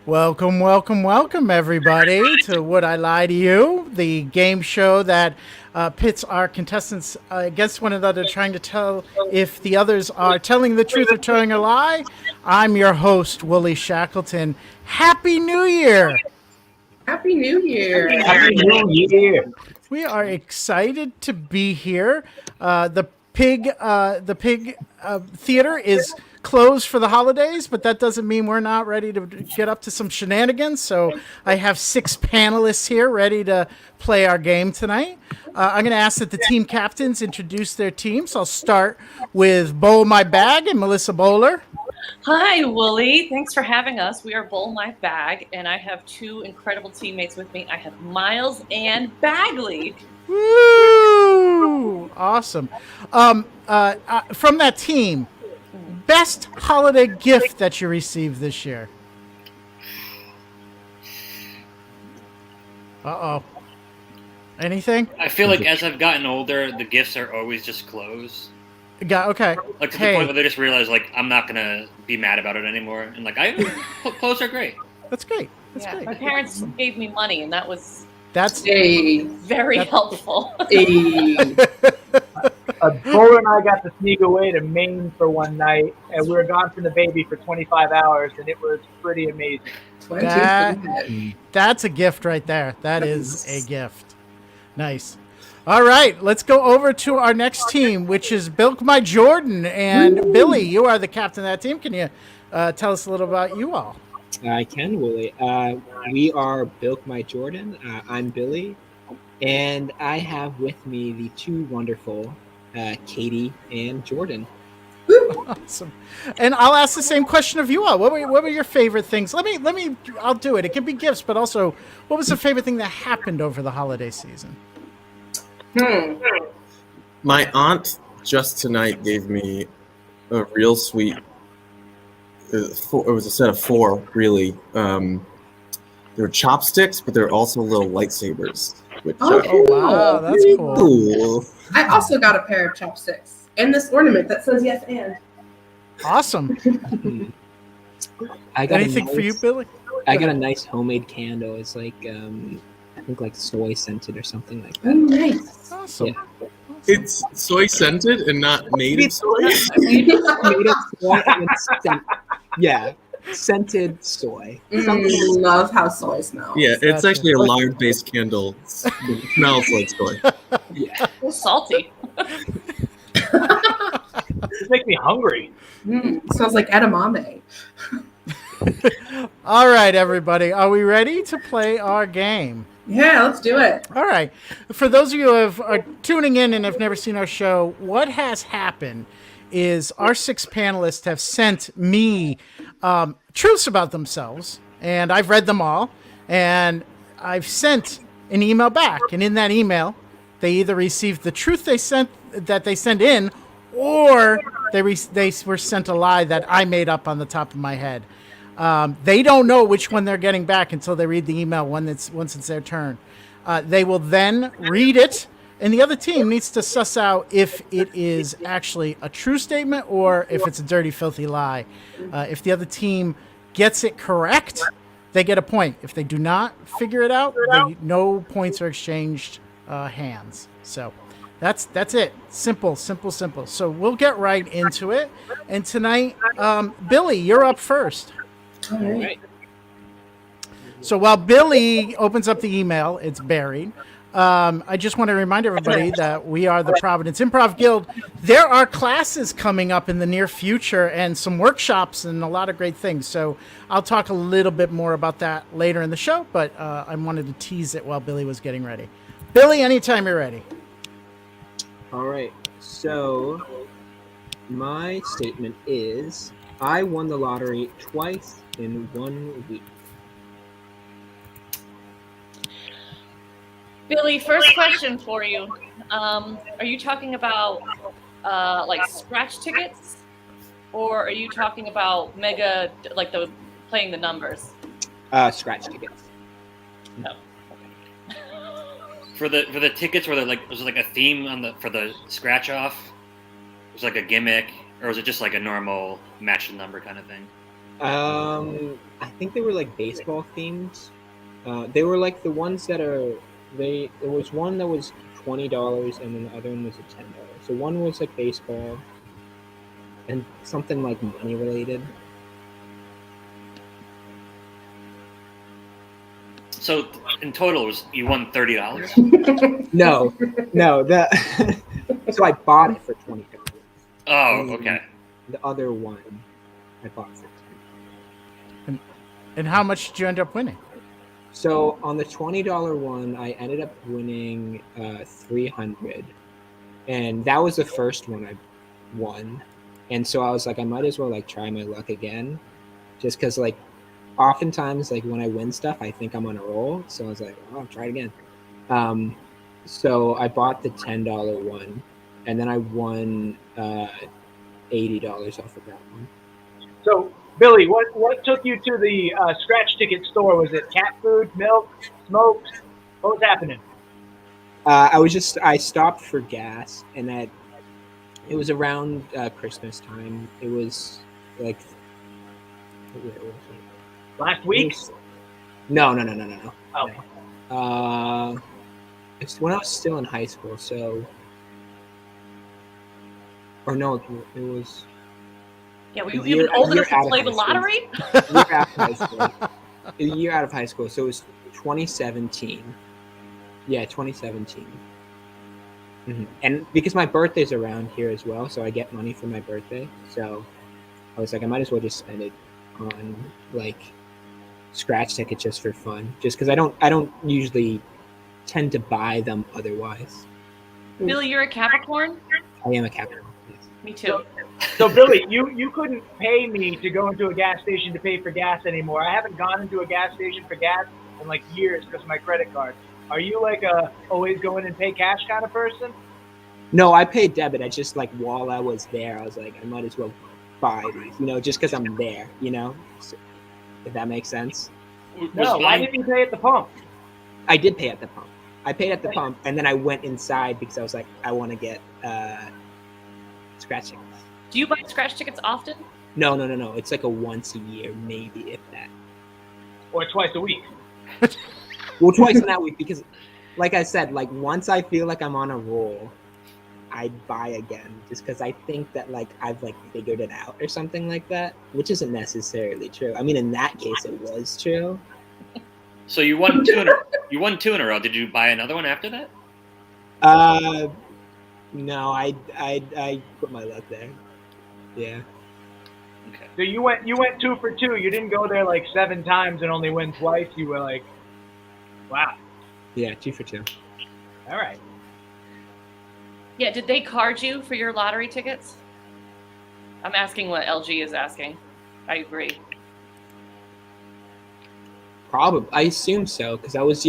Welcome, welcome, welcome, everybody, to Would I Lie to You, the game show that pits our contestants against one another, trying to tell if the others are telling the truth or telling a lie. I'm your host, Wooly Shackleton. Happy New Year! Happy New Year. Happy New Year. We are excited to be here. The pig theater is closed for the holidays, but that doesn't mean we're not ready to get up to some shenanigans. So I have 6 panelists here ready to play our game tonight. I'm going to ask that the team captains introduce their teams. I'll start with Bowl My Bag and Melissa Bowler. Hi, Wooly. Thanks for having us. We are Bowl My Bag, and I have 2 incredible teammates with me. I have Myles and Bagley. Woo! Awesome. From that team, best holiday gift that you received this year? Uh-oh. Anything? I feel like as I've gotten older, the gifts are always just clothes. Okay. Like to the point where they just realize, like, I'm not gonna be mad about it anymore, and like, clothes are great. That's great. That's great. My parents gave me money, and that's Very helpful. Bowler and I got to sneak away to Maine for one night, and we were gone from the baby for 25 hours, and it was pretty amazing. That's a gift right there. That is a gift. Nice. All right, let's go over to our next team, which is Bilk My Jordan. And Billy, you are the captain of that team. Can you tell us a little about you all? I can, Wooly. We are Bilk My Jordan. I'm Billy. And I have with me the 2 wonderful Katie and Jordan. Awesome. And I'll ask the same question of you all. What were your favorite things? I'll do it. It can be gifts, but also, what was the favorite thing that happened over the holiday season? My aunt just tonight gave me a real sweet. It was a set of 4, really. They were chopsticks, but they're also little lightsabers. Which, Oh, wow, that's cool. I also got a pair of chopsticks and this ornament that says yes and. Awesome. Anything for you, Billy? I got a nice homemade candle. It's like, I think like soy scented or something like that. Oh, nice. Awesome. Yeah. It's soy scented and not made of soy. Made of soy and yeah, scented soy. Love how soy smells. Yeah, it's actually a lard-based candle. It smells like soy. Yeah. So salty. It makes me hungry. Smells like edamame. All right, everybody. Are we ready to play our game? Yeah, let's do it. All right. For those of you who are tuning in and have never seen our show, what has happened is our 6 panelists have sent me truths about themselves, and I've read them all, and I've sent an email back, and in that email, they either received the truth they sent in, or they were sent a lie that I made up on the top of my head. They don't know which one they're getting back until they read the email once it's their turn. They will then read it, and the other team needs to suss out if it is actually a true statement or if it's a dirty, filthy lie. If the other team gets it correct, they get a point. If they do not figure it out, no points are exchanged hands. So that's it. Simple. So we'll get right into it. And tonight, Billy, you're up first. All right. So while Billy opens up the email, it's buried. I just want to remind everybody that we are the Providence Improv Guild. There are classes coming up in the near future and some workshops and a lot of great things. So I'll talk a little bit more about that later in the show, but I wanted to tease it while Billy was getting ready. Billy, anytime you're ready. All right. So my statement is I won the lottery twice in 1 week. Billy, first question for you. Are you talking about like scratch tickets, or are you talking about mega, like playing the numbers? Scratch tickets. No. For the tickets, were there was it like a theme for the scratch off? Was it like a gimmick, or was it just like a normal match the number kind of thing? I think they were like baseball themed. They were like the ones that are they. There was one that was $20, and then the other one was a $10. So one was like baseball, and something like money related. So in total, you won $30. No, no. So I bought it for $20. Oh, okay. The other one, I bought for $10. And how much did you end up winning? So on the $20 one, I ended up winning $300, and that was the first one I won. And so I was like, I might as well like try my luck again, just because like oftentimes like when I win stuff, I think I'm on a roll. So I was like, oh, I'll try it again. So I bought the $10 one, and then I won $80 off of that one. So, Billy, what took you to the scratch ticket store? Was it cat food, milk, smokes? What was happening? I stopped for gas, and that it was around Christmas time. It was like, where was it? Last week? No. Oh. It's when I was still in high school. So, or no, it was. Yeah, were you even old enough to play the lottery? A year out of high school. So it was 2017. Yeah, 2017. Mm-hmm. And because my birthday's around here as well, so I get money for my birthday. So I was like, I might as well just spend it on like scratch tickets just for fun. Just because I don't usually tend to buy them otherwise. Billy, you're a Capricorn? I am a Capricorn. Yes. Me too. So Billy, you couldn't pay me to go into a gas station to pay for gas anymore. I haven't gone into a gas station for gas in like years because of my credit card. Are you like a always go in and pay cash kind of person? No, I paid debit. I just like while I was there, I was like, I might as well buy these, just because I'm there, so, if that makes sense. No, why didn't you pay at the pump? I did pay at the pump. I paid at the pump, and then I went inside because I was like, I want to get scratch tickets. Do you buy scratch tickets often? No. It's like a once a year, maybe, if that. Or twice a week? Well, twice in that week because, like I said, like once I feel like I'm on a roll, I buy again just because I think that like I've like figured it out or something like that, which isn't necessarily true. I mean, in that case, it was true. So you won two in a row. Did you buy another one after that? No, I put my luck there. Yeah. Okay. So you went 2 for 2. You didn't go there like 7 times and only win twice. You were like, wow. Yeah, 2 for 2. All right. Yeah, did they card you for your lottery tickets? I'm asking what LG is asking. I agree. Probably, I assume so because I was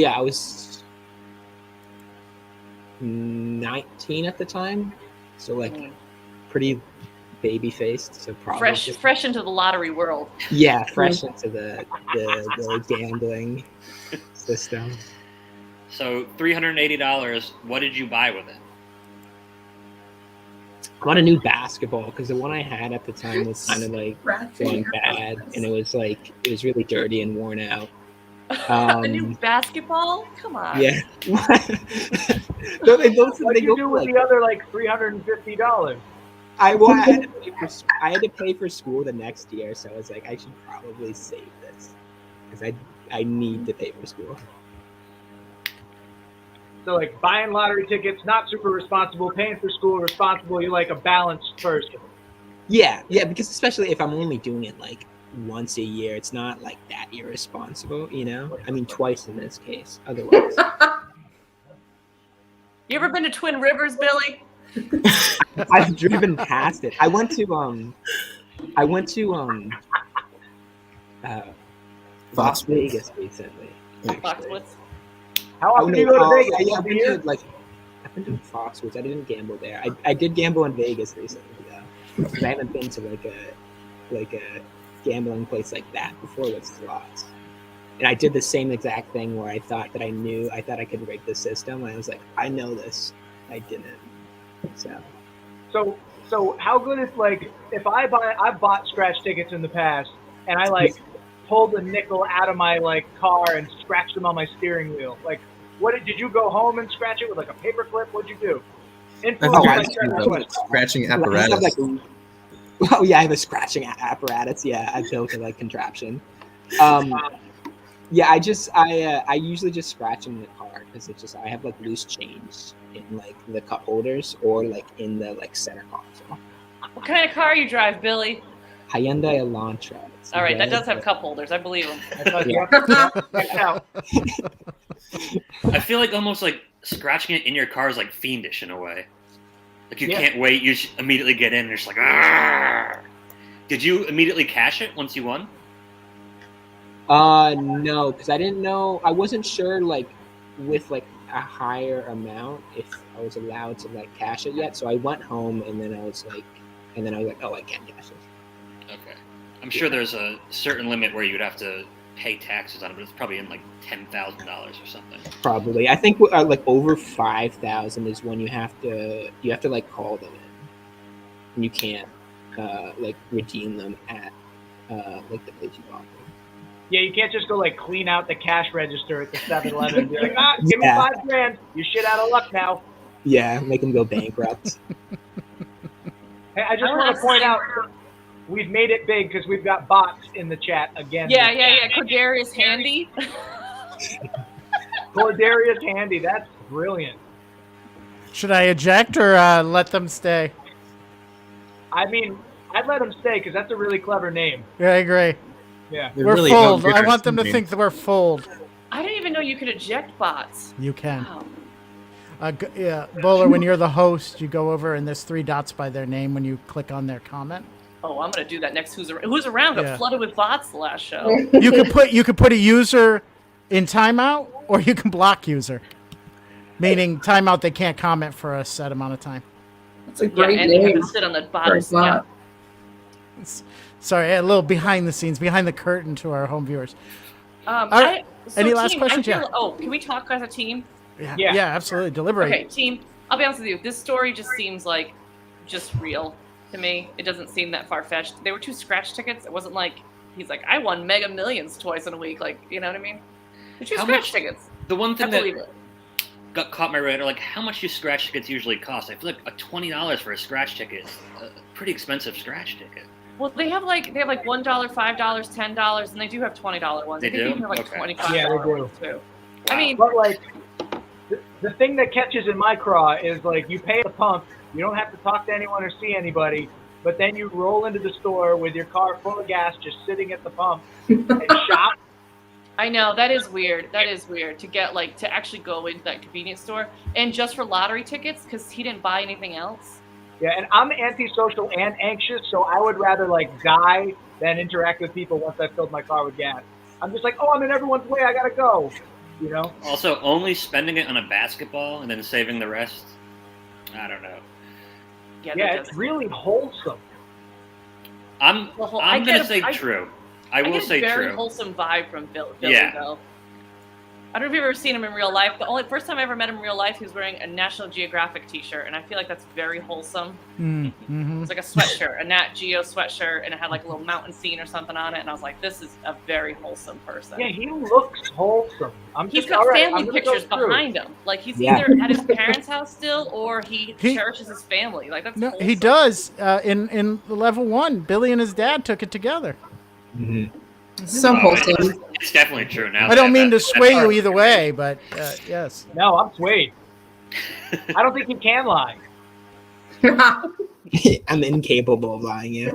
19 at the time, so like pretty baby faced. So probably fresh into the lottery world. Yeah, fresh into the gambling system. So $380. What did you buy with it? I bought a new basketball because the one I had at the time was kind of like going bad, and it was really dirty and worn out. A new basketball? Come on. Yeah. So what did you do with the other like $350? I had to pay for school the next year, so I was like, I should probably save this because I need to pay for school. So like buying lottery tickets, not super responsible, paying for school responsible. You're like a balanced person. Yeah, because especially if I'm only doing it like once a year, it's not like that irresponsible, I mean, twice in this case. Otherwise, you ever been to Twin Rivers, Billy? I've driven past it. I went to Las Vegas recently. Foxwoods. How often do you go to Vegas? I've been to Foxwoods. I didn't gamble there. I did gamble in Vegas recently though. I haven't been to like a gambling place like that before with slots. And I did the same exact thing where I thought I could rig the system. And I was like, I know this. I didn't. So how good is like if I've bought scratch tickets in the past and I like pulled a nickel out of my like car and scratched them on my steering wheel. Like, what did you go home and scratch it with like a paper clip? What'd you do? Scratching I have, apparatus. like, oh yeah, I have a scratching apparatus. Yeah, I built a like contraption. Yeah, I usually just scratch in the car because it's just I have like loose change in like the cup holders or like in the like center console. What kind of car you drive, Billy? Hyundai Elantra. It's All right, that red, does have cup holders. I believe him. I feel like almost like scratching it in your car is like fiendish in a way. Like you Yeah. can't wait. You just immediately get in and you're just like, "Argh!" Did you immediately cash it once you won? No, because I didn't know. I wasn't sure like with like a higher amount if I was allowed to like cash it yet. So I went home and then I was like, oh, I can cash it. Okay. I'm sure there's a certain limit where you'd have to pay taxes on it, but it's probably in like $10,000 or something. Probably. I think like over 5,000 is when you have to like call them in, and you can't like redeem them at like the place you bought them. Yeah, you can't just go like clean out the cash register at the 7-Eleven and be like, give me Yeah. $5,000. You're shit out of luck now. Yeah, make them go bankrupt. Hey, I just want to point out we've made it big because we've got bots in the chat again. Yeah. Cordarius Handy. Cordarius Handy. That's brilliant. Should I eject or let them stay? I mean, I'd let them stay because that's a really clever name. Yeah, I agree. Yeah. They're We're really fold. outgoing. I want them to think that we're fold. I didn't even know you could eject bots. You can. Wow. Yeah, Bowler, when you're the host, you go over and there's 3 dots by their name when you click on their comment. Oh, I'm gonna do that next. Who's around? Got Yeah. flooded with bots the last show. You could put a user in timeout, or you can block user, meaning timeout. They can't comment for a set amount of time. That's a Yeah, great and you have name to sit on the for bottom. a slot. Sorry, a little behind the scenes, behind the curtain to our home viewers. So Any last team, questions? I feel, Yeah. Oh, can we talk as a team? Yeah. Absolutely. Deliberate. Okay, team. I'll be honest with you. This story just seems like just real to me. It doesn't seem that far fetched. They were 2 scratch tickets. It wasn't like he's like, I won Mega Millions twice in a week. Like, you know what I mean? They're 2 How scratch much- tickets. The one I thing believe that it. got caught my radar, like how much do scratch tickets usually cost? I feel like a $20 for a scratch ticket is a pretty expensive scratch ticket. Well, they have like $1, $5, $10, and they do have $20 ones. They I think do? even have like Okay. $25 Yeah, they do. ones too. I mean, But like, the thing that catches in my craw is like you pay the pump, you don't have to talk to anyone or see anybody, but then you roll into the store with your car full of gas just sitting at the pump and shop. I know that is weird. That is weird to get like to actually go into that convenience store and just for lottery tickets because he didn't buy anything else. Yeah, and I'm antisocial and anxious, so I would rather like die than interact with people once I've filled my car with gas. I'm just like, oh, I'm in everyone's way, I gotta go. You know? Also, only spending it on a basketball and then saving the rest, I don't know. Yeah, Yeah, that it's does- really wholesome. I'm I gonna get say I true. I will get say a very true. wholesome vibe from Billy, Yeah. though. I don't know if you've ever seen him in real life. The first time I ever met him in real life, he was wearing a National Geographic T-shirt, and I feel like that's very wholesome. Mm-hmm. It's like a sweatshirt, a Nat Geo sweatshirt, and it had like a little mountain scene or something on it. And I was like, this is a very wholesome person. Yeah, he looks wholesome. He's just, got all right, family I'm gonna pictures go through. behind him. Like he's Yeah. either at his parents' house still, or he He- cherishes his family. Like that's No, wholesome. he does. In level 1, Billy and his dad took it together. So wholesome. It's definitely true now. I don't mean to that sway part you of either it. way, but yes. No, I'm swayed. I don't think he can lie. I'm incapable of lying. Yeah.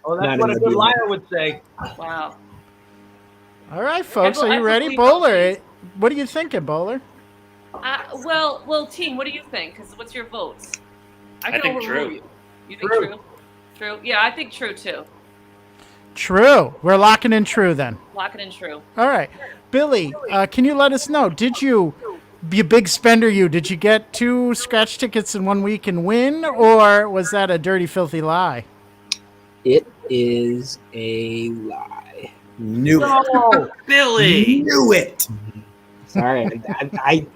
Oh, Not that's what a in good the liar would say. Wow. All right, folks, I are you ready? believe Bowler, those what are you thinking, Bowler? Well, team, what do you think? Because what's your votes? I can think overrule true. You. You think True. true? True. Yeah, I think true too. True. We're locking in true then. Lock it in true. All right. Billy, can you let us know, did you, be a big spender did you get 2 scratch tickets in 1 week and win, or was that a dirty, filthy lie? It is a lie. Knew it. No, Billy, Knew it. Sorry,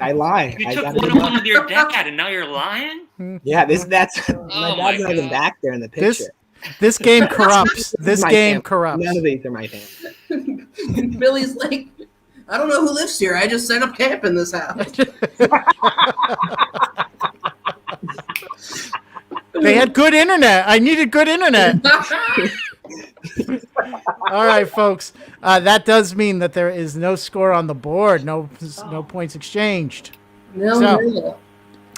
I lie. you I took gotta one be on one with your dad, and now you're lying. Yeah, that's my Oh dad's my not even God. back there in the This picture. This game corrupts. This My game family. corrupts. None of these are my family. Billy's like, I don't know who lives here. I just set up camp in this house. They had good internet. I needed good internet. All right, folks. That does mean that there is no score on the board. No points exchanged. No, So- no.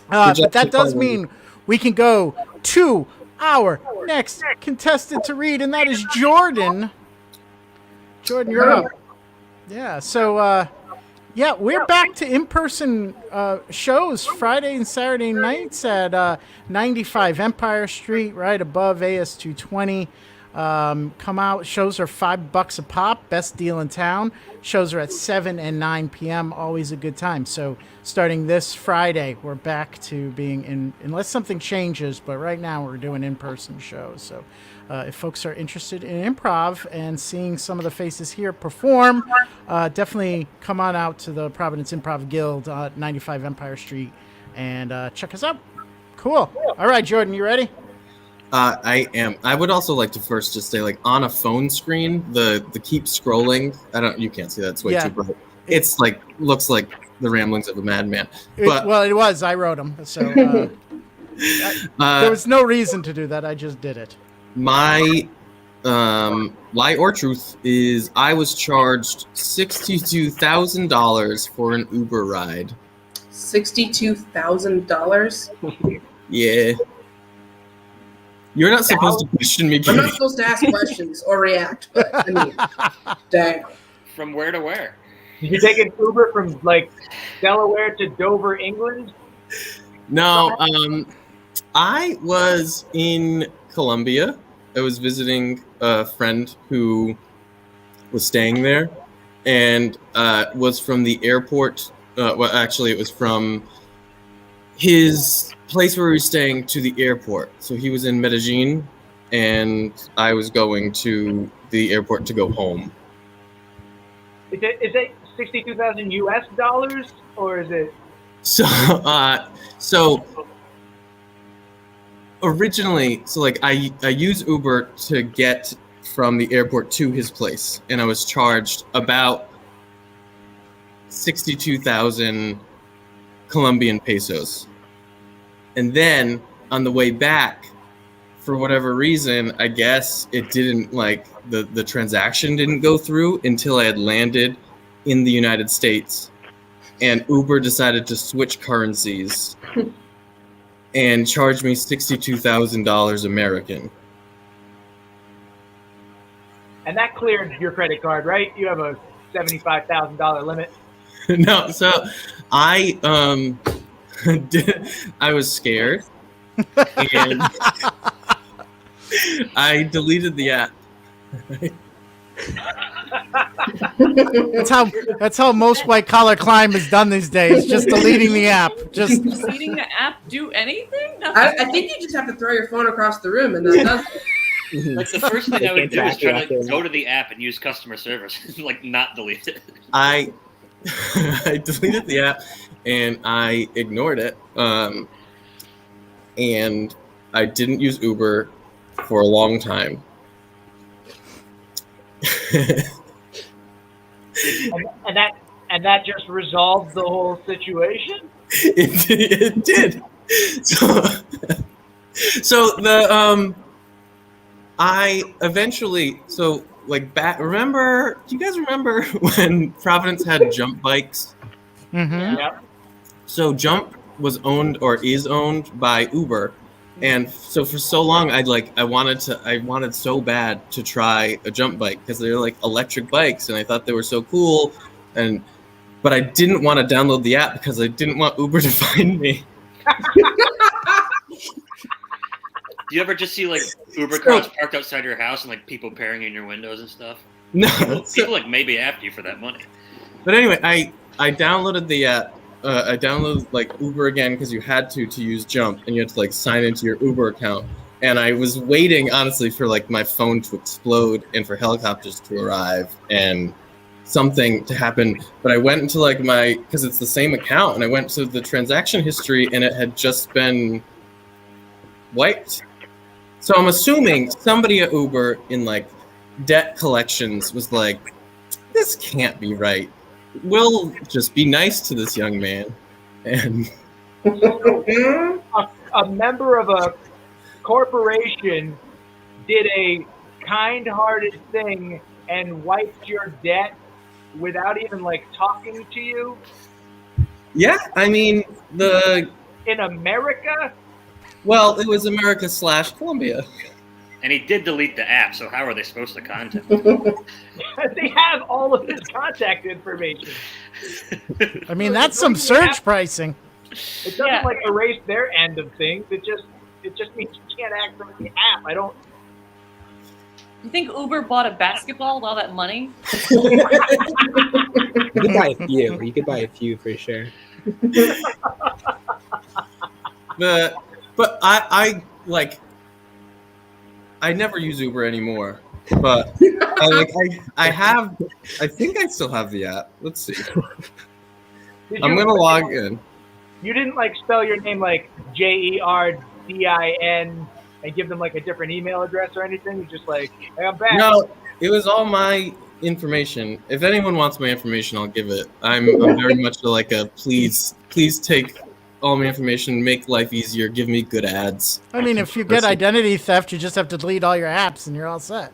But that does mean we can go to our next contestant to read, and that is Jordan. Jordan, you're up. Yeah. So, we're back to in-person shows Friday and Saturday nights at 95 Empire Street, right above AS 220. Come out. Shows are $5 a pop. Best deal in town. Shows are at 7 and 9 p.m. Always a good time. So starting this Friday, we're back to being in, unless something changes. But right now we're doing in-person shows. So if folks are interested in improv and seeing some of the faces here perform, definitely come on out to the Providence Improv Guild, 95 Empire Street, and check us out. Cool. All right, Jordan, you ready? I am. I would also like to first just say, like, on a phone screen, the keep scrolling. You can't see that. It's way too bright. It's like looks like the ramblings of a madman. But Well, it was. I wrote them, so there was no reason to do that. I just did it. my lie or truth is I was charged $62,000 for an Uber ride. $62,000. Yeah. You're not supposed to question me. I'm not supposed to ask questions or react, but I mean, dang. From where to where? Did you take an Uber from like Delaware to Dover, England? No, I was in Colombia. I was visiting a friend who was staying there, and was from the airport. Well, actually, it was from his place where he was staying to the airport. So he was in Medellin, and I was going to the airport to go home. Is it 62,000 US dollars or is it? So originally, like I use Uber to get from the airport to his place, and I was charged about 62,000 Colombian pesos. And then on the way back, for whatever reason, I guess it didn't, like, the transaction didn't go through until I had landed in the United States. And Uber decided to switch currencies and charge me $62,000 American. And that cleared your credit card, right? You have a $75,000 limit. No, so I I was scared, and I deleted the app. That's how most white collar crime is done these days. Just deleting the app. Just Deleting the app do anything? Nothing. I think you just have to throw your phone across the room and that does it. Like the first thing I would do is try to go to the app and use customer service, like not delete it. I deleted the app and I ignored it. And I didn't use Uber for a long time. And that just resolved the whole situation? It did. So the I eventually remember, do you guys remember when Providence had jump bikes? Mhm. Yep. So Jump was owned or is owned by Uber, and so for so long I wanted so bad to try a Jump bike because they're like electric bikes, and I thought they were so cool, but I didn't want to download the app because I didn't want Uber to find me. Do you ever just see like Uber cars parked outside your house and like people peering in your windows and stuff? No, People like maybe after you for that money. but anyway, I downloaded the app. I downloaded like Uber again because you had to use Jump, and you had to like sign into your Uber account. And I was waiting honestly for like my phone to explode and for helicopters to arrive and something to happen. But I went into like because it's the same account, and I went to the transaction history, and it had just been wiped. So I'm assuming somebody at Uber in like debt collections was like, this can't be right. We'll just be nice to this young man. And A member of a corporation did a kind-hearted thing and wiped your debt without even like talking to you yeah, I mean, in America. well, it was America / Colombia. And he did delete the app, so how are they supposed to contact him? They have all of his contact information. I mean, that's some surge pricing. It doesn't like erase their end of things. It just means you can't access the app. I don't. You think Uber bought a basketball with all that money? You could buy a few. You could buy a few for sure. But I like. I never use Uber anymore, but I think I still have the app. Let's see. I'm gonna log in. You didn't like spell your name like JERDIN and give them like a different email address or anything. You just like, hey, I'm back. No, it was all my information. If anyone wants my information, I'll give it. I'm very much like a please take all my information, make life easier, give me good ads. I mean, if you get identity theft, you just have to delete all your apps and you're all set.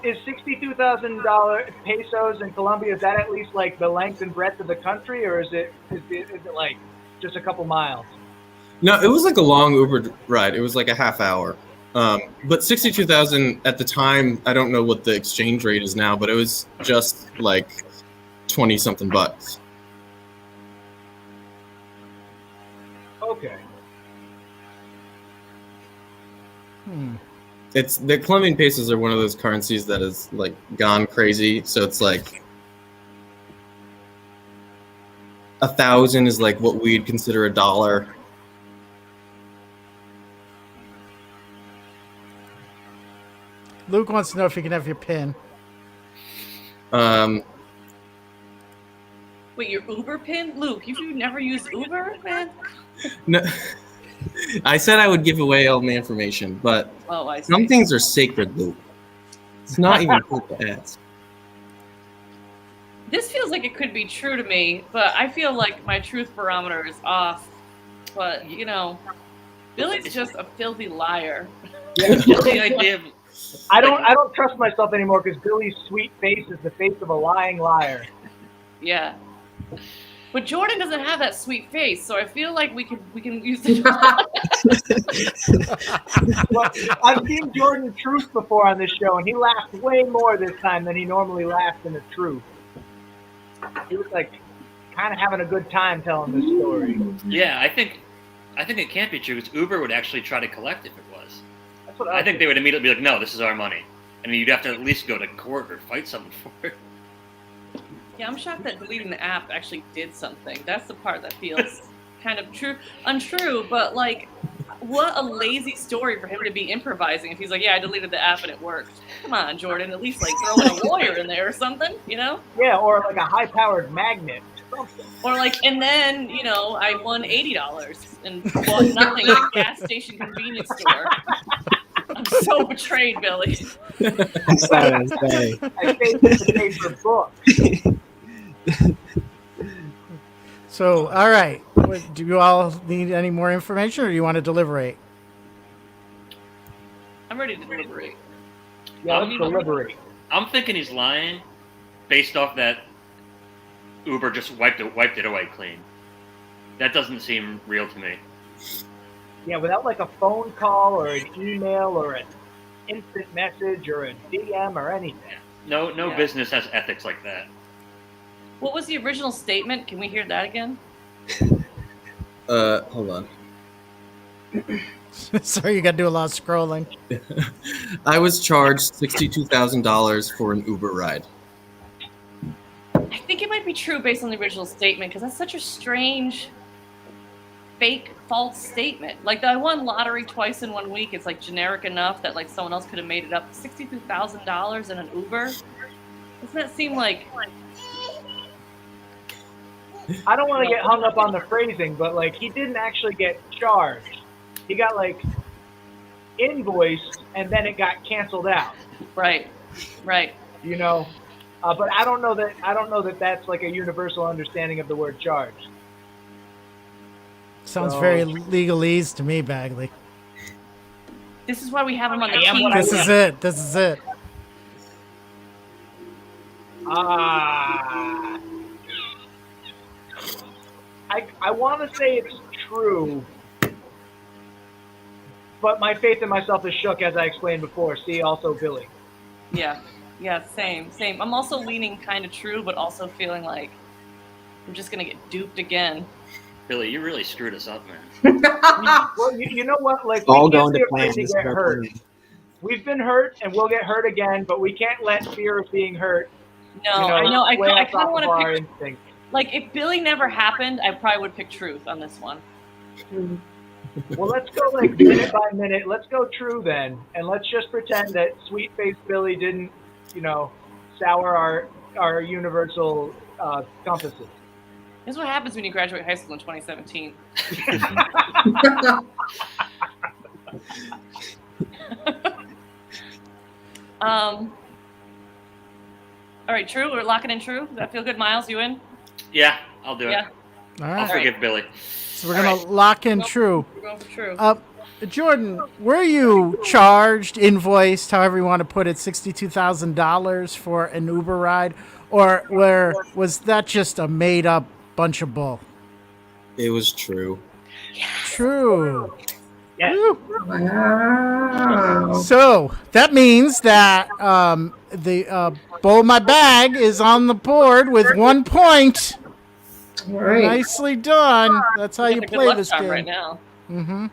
Is $62,000 pesos in Colombia? Is that at least like the length and breadth of the country, or is it like just a couple miles? No, it was like a long Uber ride. It was like a half hour. But 62,000 at the time, I don't know what the exchange rate is now, but it was just like 20 something bucks. Okay. It's the Colombian pesos are one of those currencies that is like gone crazy. So it's like 1,000 is like what we'd consider $1. Luke wants to know if you can have your PIN. Wait, your Uber pin? Luke, you never used Uber, man? No, I said I would give away all my information, but Oh, I see. some things are sacred, Luke. It's not even cool to ask. This feels like it could be true to me, but I feel like my truth barometer is off. But, you know, Billy's just a filthy liar. Just the idea of I don't trust myself anymore because Billy's sweet face is the face of a lying liar. Yeah. But Jordan doesn't have that sweet face, so I feel like we can use it. Well, I've seen Jordan Truth before on this show, and he laughed way more this time than he normally laughs in the truth. He was like kind of having a good time telling this story. yeah, I think it can't be true because Uber would actually try to collect if it was. That's what I think they would immediately be like, no, this is our money. And you'd have to at least go to court or fight someone for it. Yeah, I'm shocked that deleting the app actually did something. That's the part that feels kind of untrue, but like, what a lazy story for him to be improvising if he's like, yeah, I deleted the app and it worked. Come on, Jordan, at least like throw in a lawyer in there or something, you know? Yeah, or like a high-powered magnet. Something. Or like, and then, you know, I won $80 and bought nothing at a gas station convenience store. I'm so betrayed, Billy. I'm sorry. I paid to pay for books. So, all right. Do you all need any more information, or do you want to deliberate? I'm ready to deliberate. Yeah, let's deliberate. I'm thinking he's lying based off that Uber just wiped it away clean. That doesn't seem real to me. Yeah, without like a phone call or an email or an instant message or a DM or anything. No Yeah. business has ethics like that. What was the original statement? Can we hear that again? Hold on. Sorry, you got to do a lot of scrolling. I was charged $62,000 for an Uber ride. I think it might be true based on the original statement because that's such a strange, fake, false statement. Like, I won lottery twice in 1 week. It's like generic enough that like someone else could have made it up. $62,000 in an Uber? Doesn't that seem like I don't want to get hung up on the phrasing, but like he didn't actually get charged. He got like invoiced, and then it got canceled out. Right. Right. You know, but I don't know that that's like a universal understanding of the word charge. Sounds So- very legalese to me, Bagley. This is why we have him on the I am team. what I This is it. This is it. I want to say it's true, but my faith in myself is shook, as I explained before. See, also Billy. Yeah. Yeah. Same. I'm also leaning kind of true, but also feeling like I'm just gonna get duped again. Billy, you really screwed us up, man. Well, you know what? Like, All we can't going be to afraid plan. to This is get our hurt. plan. We've been hurt, and we'll get hurt again, but we can't let fear of being hurt. No, I know. I sway us kind of off want of to our pick. instinct. Like, if Billy never happened, I probably would pick truth on this one. Well, let's go like minute by minute. Let's go true then, and let's just pretend that sweet-faced Billy didn't, sour our universal compasses. This is what happens when you graduate high school in 2017. All right, true. We're locking in true. Does that feel good, Myles? You in? Yeah, I'll do it. Yeah. All I'll right. forgive Billy. So we're gonna lock in true. We're going for true. Jordan, were you charged, invoiced, however you want to put it, $62,000 for an Uber ride, or was that just a made-up bunch of bull? It was true. True. Yes. Woo. Wow. So that means that the Bowl My Bag is on the board with 1 point. All right. Nicely done. That's how Got you the good play luck this charm game. right now. Mm-hmm.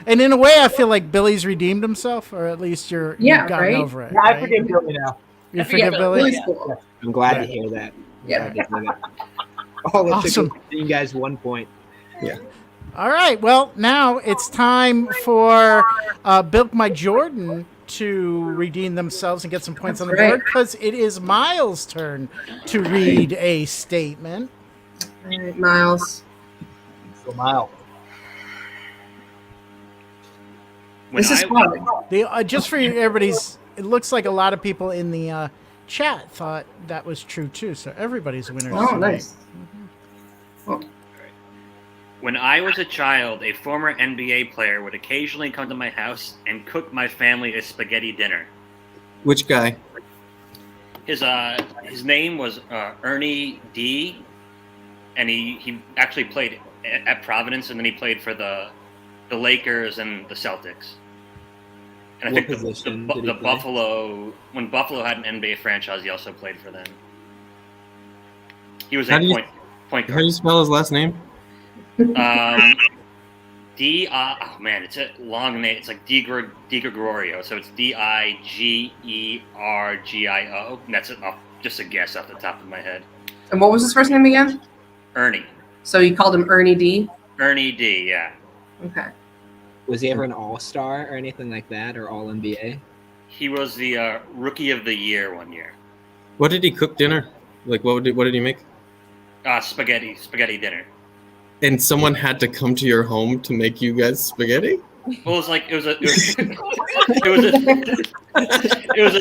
And in a way, I feel like Billy's redeemed himself, or at least you've gotten right? over it. Yeah, I right? forgive Billy now. You I forgive forgive Billy? Billy's cool. I'm glad to hear that. Yeah. Glad to hear that. All it Awesome. took was you guys 1 point. All right. Well, now it's time for Bilk My Jordan to redeem themselves and get some points on the That's right. board, because it is Myles' turn to read a statement. All right, Myles. So Myles. When This is I- hard. Just for everybody's, it looks like a lot of people in the chat thought that was true too. So everybody's winner. Oh, nice. When I was a child, a former NBA player would occasionally come to my house and cook my family a spaghetti dinner. Which guy? His name was Ernie D, and he actually played at Providence, and then he played for the Lakers and the Celtics. And I What think position the did he play? Buffalo, when Buffalo had an NBA franchise, he also played for them. He was How a do you- point How do guard. you spell his last name? Oh man, it's a long name. It's like Di Gregorio, so it's Digergio, and that's just a guess off the top of my head. And what was his first name again? Ernie So you called him Ernie D? D, yeah. Okay. Was he ever an all-star or anything like that, or all-NBA? He was the rookie of the year one year. What did he cook dinner? Like what did he make? Spaghetti dinner. And someone had to come to your home to make you guys spaghetti? Well, it was a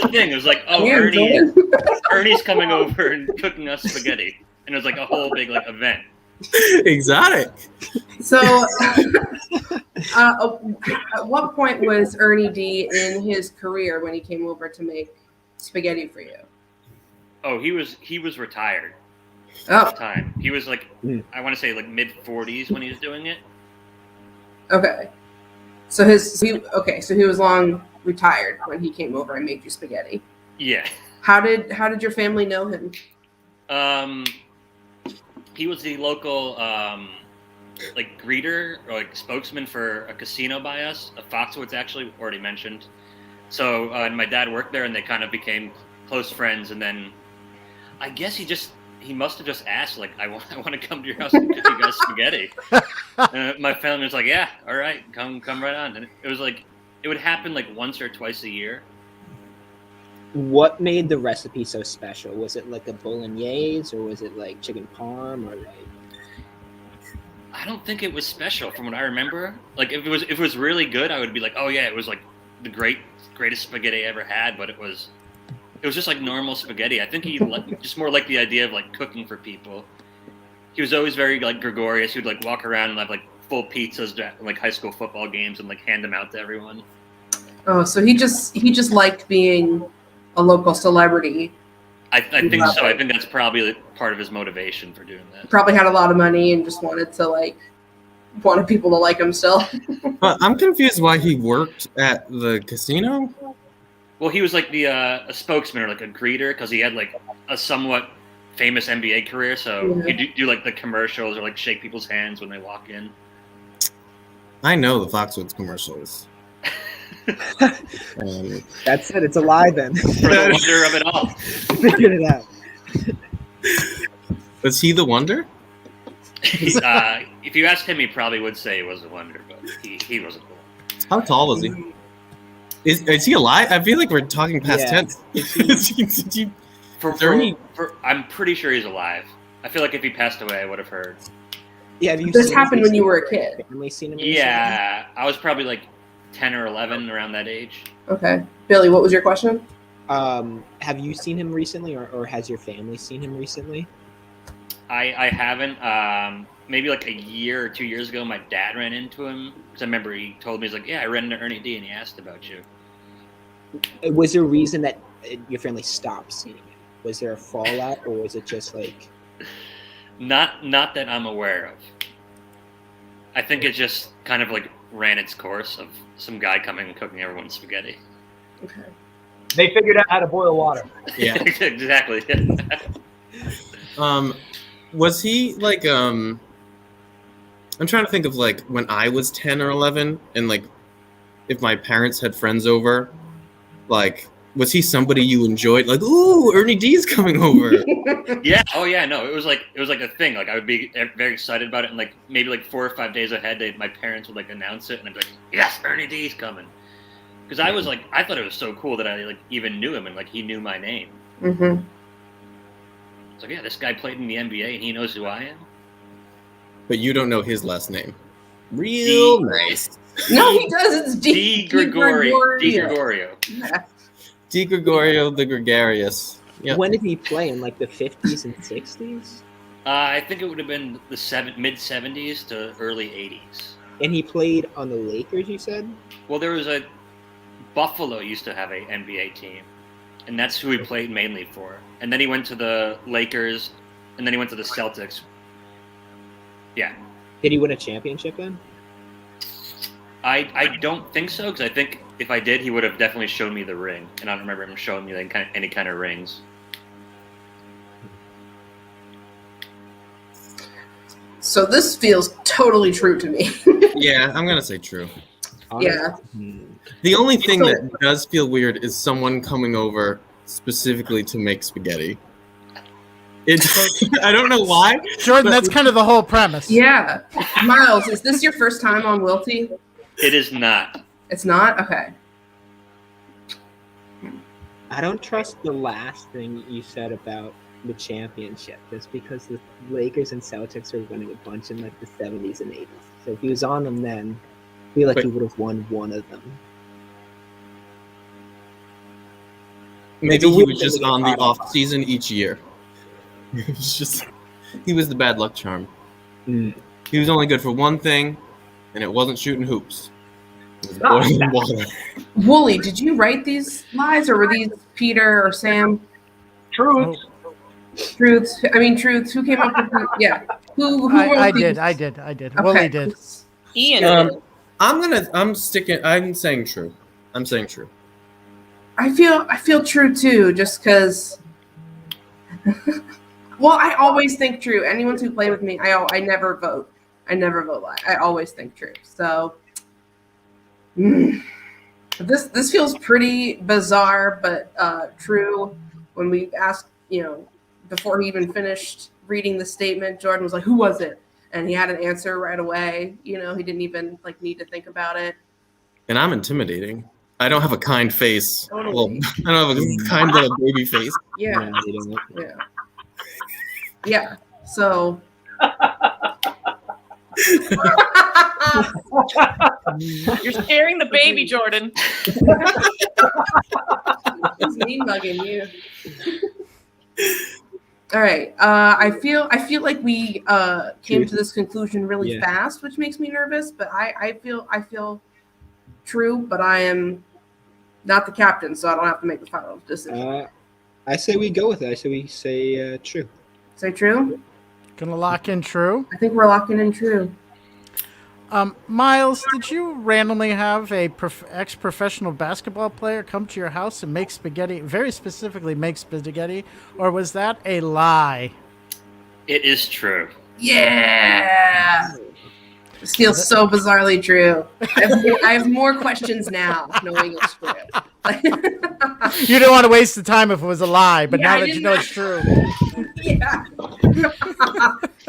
thing. It was like, oh, Damn, Jordan. Ernie's coming over and cooking us spaghetti, and it was like a whole big event. Exotic. So, at what point was Ernie D in his career when he came over to make spaghetti for you? Oh, he was retired Oh, at the time. He was like, Hmm. I want to say like mid-40s when he was doing it. okay. So he was long retired when he came over and made you spaghetti. Yeah. How did your family know him? He was the local greeter or spokesman for a casino by us, Foxwoods actually, already mentioned. So and my dad worked there, and they kind of became close friends. And then I guess he must have just asked, like, I want to come to your house and cook you guys spaghetti. And my family was like, yeah, all right, come right on. And it was like, it would happen like once or twice a year. What made the recipe so special? Was it like a bolognese, or was it like chicken parm, or like? I don't think it was special from what I remember. Like if it was really good, I would be like, oh yeah, it was like the greatest spaghetti I ever had. But it was just like normal spaghetti. I think he just more like the idea of like cooking for people. He was always very like gregarious. He would like walk around and have like full pizzas at like high school football games and like hand them out to everyone. Oh, so he just liked being a local celebrity. I think so. I think that's probably part of his motivation for doing that. Probably had a lot of money and just wanted people to like him still. But I'm confused why he worked at the casino. Well, he was like a spokesman or like a greeter because he had like a somewhat famous NBA career. So he'd do like the commercials or like shake people's hands when they walk in. I know the Foxwoods commercials. That's it. It's a lie then. For the wonder of it all. Figured it out. Was he the wonder? If you asked him, he probably would say it was a wonder, but he wasn't cool. How tall was he? Is he alive? I feel like we're talking past tense. I'm pretty sure he's alive. I feel like if he passed away, I would have heard. Yeah, have you This seen happened him when you were a recently? kid. Family seen him Yeah, I was probably like 10 or 11 around that age. Okay. Billy, what was your question? Have you seen him recently, or has your family seen him recently? I haven't. Maybe like a year or 2 years ago, my dad ran into him. Because I remember he told me, he's like, yeah, I ran into Ernie D and he asked about you. Was there a reason that your family stopped seeing him? Was there a fallout, or was it just like... Not that I'm aware of. I think it just kind of like ran its course of some guy coming and cooking everyone spaghetti. Okay. They figured out how to boil water. Yeah. Exactly. Was he like I'm trying to think of like when I was 10 or 11 and like if my parents had friends over, like was he somebody you enjoyed? Like, ooh, Ernie D's coming over. Yeah. Oh yeah. No, it was like a thing. Like I would be very excited about it, and like maybe like 4 or 5 days ahead, my parents would like announce it, and I'd be like, yes, Ernie D's coming. Because I was like, I thought it was so cool that I like even knew him and like he knew my name. Mm-hmm. It's like, yeah, this guy played in the NBA and he knows who I am. But you don't know his last name. Real nice. No, he does. It's D. Gregorio. Yeah. D. Gregorio the Gregarious. Yep. When did he play? In like the 50s and 60s? I think it would have been the mid-70s to early 80s. And he played on the Lakers, you said? Well, there was Buffalo used to have a NBA team, and that's who he played mainly for. And then he went to the Lakers, and then he went to the Celtics. Yeah. Did he win a championship then? I don't think so, because I think if I did, he would have definitely shown me the ring, and I don't remember him showing me any kind of rings. So this feels totally true to me. Yeah, I'm gonna say true. Yeah. The only thing that does feel weird is someone coming over specifically to make spaghetti. I don't know why. Jordan, that's kind of the whole premise. Yeah. Myles, is this your first time on Wilty? It is not. It's not? Okay. I don't trust the last thing you said about the championship, just because the Lakers and Celtics were winning a bunch in like the 70s and 80s. So if he was on them then, I feel like he would have won one of them. Maybe he was just on the off season each year. He was the bad luck charm. Mm. He was only good for one thing, and it wasn't shooting hoops. It was boiling water. Wooly, did you write these lies, or were these Peter or Sam? Truth. Truths. I mean, truths. Who came up with them? Yeah. Who wrote I these? did. Okay. Wooly did. Ian. I'm saying true. I'm saying true. I feel true too, just because. Well, I always think true. Anyone who play with me, I never vote. I never vote lie. I always think true. So this feels pretty bizarre, but true. When we asked, before he even finished reading the statement, Jordan was like, "Who was it?" And he had an answer right away. He didn't even need to think about it. And I'm intimidating. I don't have a kind face. Totally. Well, I don't have a kind little baby face. Yeah. Yeah. So You're scaring the baby, Jordan. He's mean mugging you. All right. I feel like we came to this conclusion really fast, which makes me nervous. But I feel true, but I am not the captain, so I don't have to make the final decision. I say we go with it. I say we say true. Say true. Gonna lock in true. I think we're locking in true. Myles, did you randomly have a ex-professional basketball player come to your house and make spaghetti, very specifically make spaghetti, or was that a lie? It is true. Yeah. This feels so bizarrely true. I have more questions now, knowing it's true. You didn't want to waste the time if it was a lie, but Yeah, now that you know it's true. Yeah.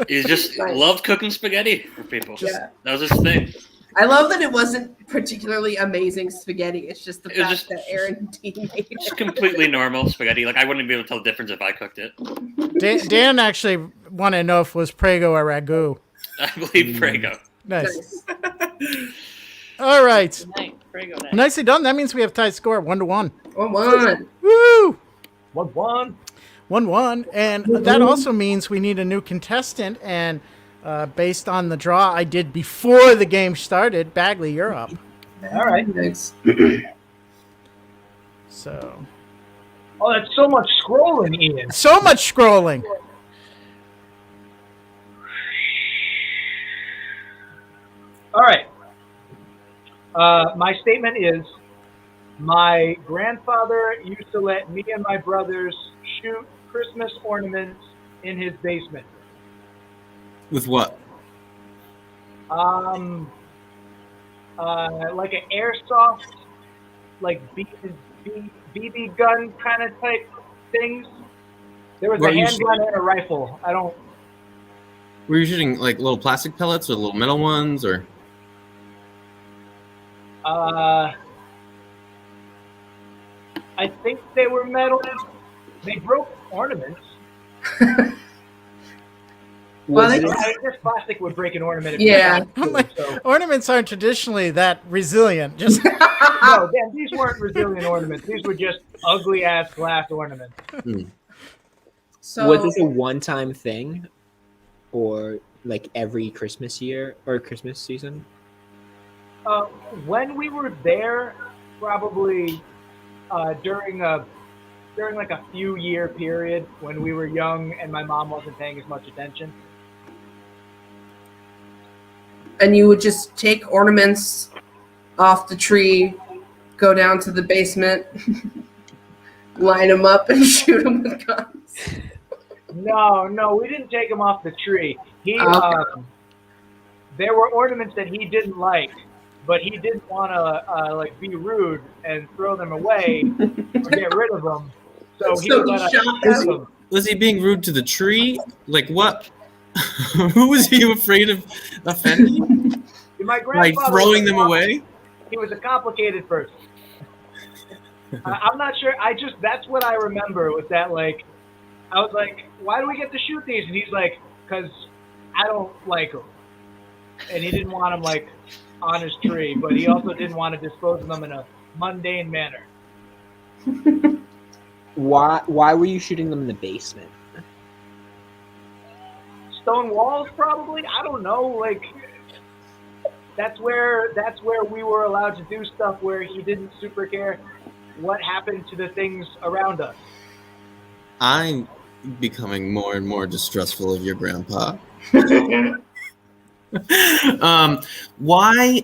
He just loved cooking spaghetti for people. Yeah. That was his thing. I love that it wasn't particularly amazing spaghetti. It's just the fact that Aaron and Dean made It's it. completely normal spaghetti. Like, I wouldn't be able to tell the difference if I cooked it. Dan actually wanted to know if it was Prego or Ragu. I believe Prego. Nice. All right. Good night. Prego night. Nicely done. That means we have tied score 1-1. 1-1. Woo! 1-1. 1-1. And that also means we need a new contestant. And based on the draw I did before the game started, Bagley, you're up. All right. Thanks. So. Oh, that's so much scrolling, Ian. So much scrolling. All right. My statement is, my grandfather used to let me and my brothers shoot Christmas ornaments in his basement. With what? Like an airsoft, like BB gun kind of type things. There was What a you handgun and a rifle. I don't. Were you shooting like little plastic pellets or little metal ones, or? I think they were metal. They broke ornaments. Well, I guess plastic would break an ornament. If Yeah. I'm like, ornaments aren't traditionally that resilient. Just No, Dan, these weren't resilient ornaments. These were just ugly ass glass ornaments. So Was this a one-time thing, or like every Christmas year or Christmas season? When we were there, probably during like a few year period when we were young and my mom wasn't paying as much attention. and you would just take ornaments off the tree, go down to the basement, line them up, and shoot them with guns. No, we didn't take them off the tree. There were ornaments that he didn't like, but he didn't want to like be rude and throw them away or get rid of them. So he would let us have them. Was he being rude to the tree? Like what? Who was he afraid of offending? My Like grandfather throwing was them away? He was a complicated person. I'm not sure. That's what I remember was that, like, I was like, why do we get to shoot these? And he's like, because I don't like them. And he didn't want them, like, on his tree, but he also didn't want to dispose of them in a mundane manner. Why were you shooting them in the basement? Stone walls, probably. I don't know. Like, that's where we were allowed to do stuff where he didn't super care what happened to the things around us. I'm becoming more and more distrustful of your grandpa. Why?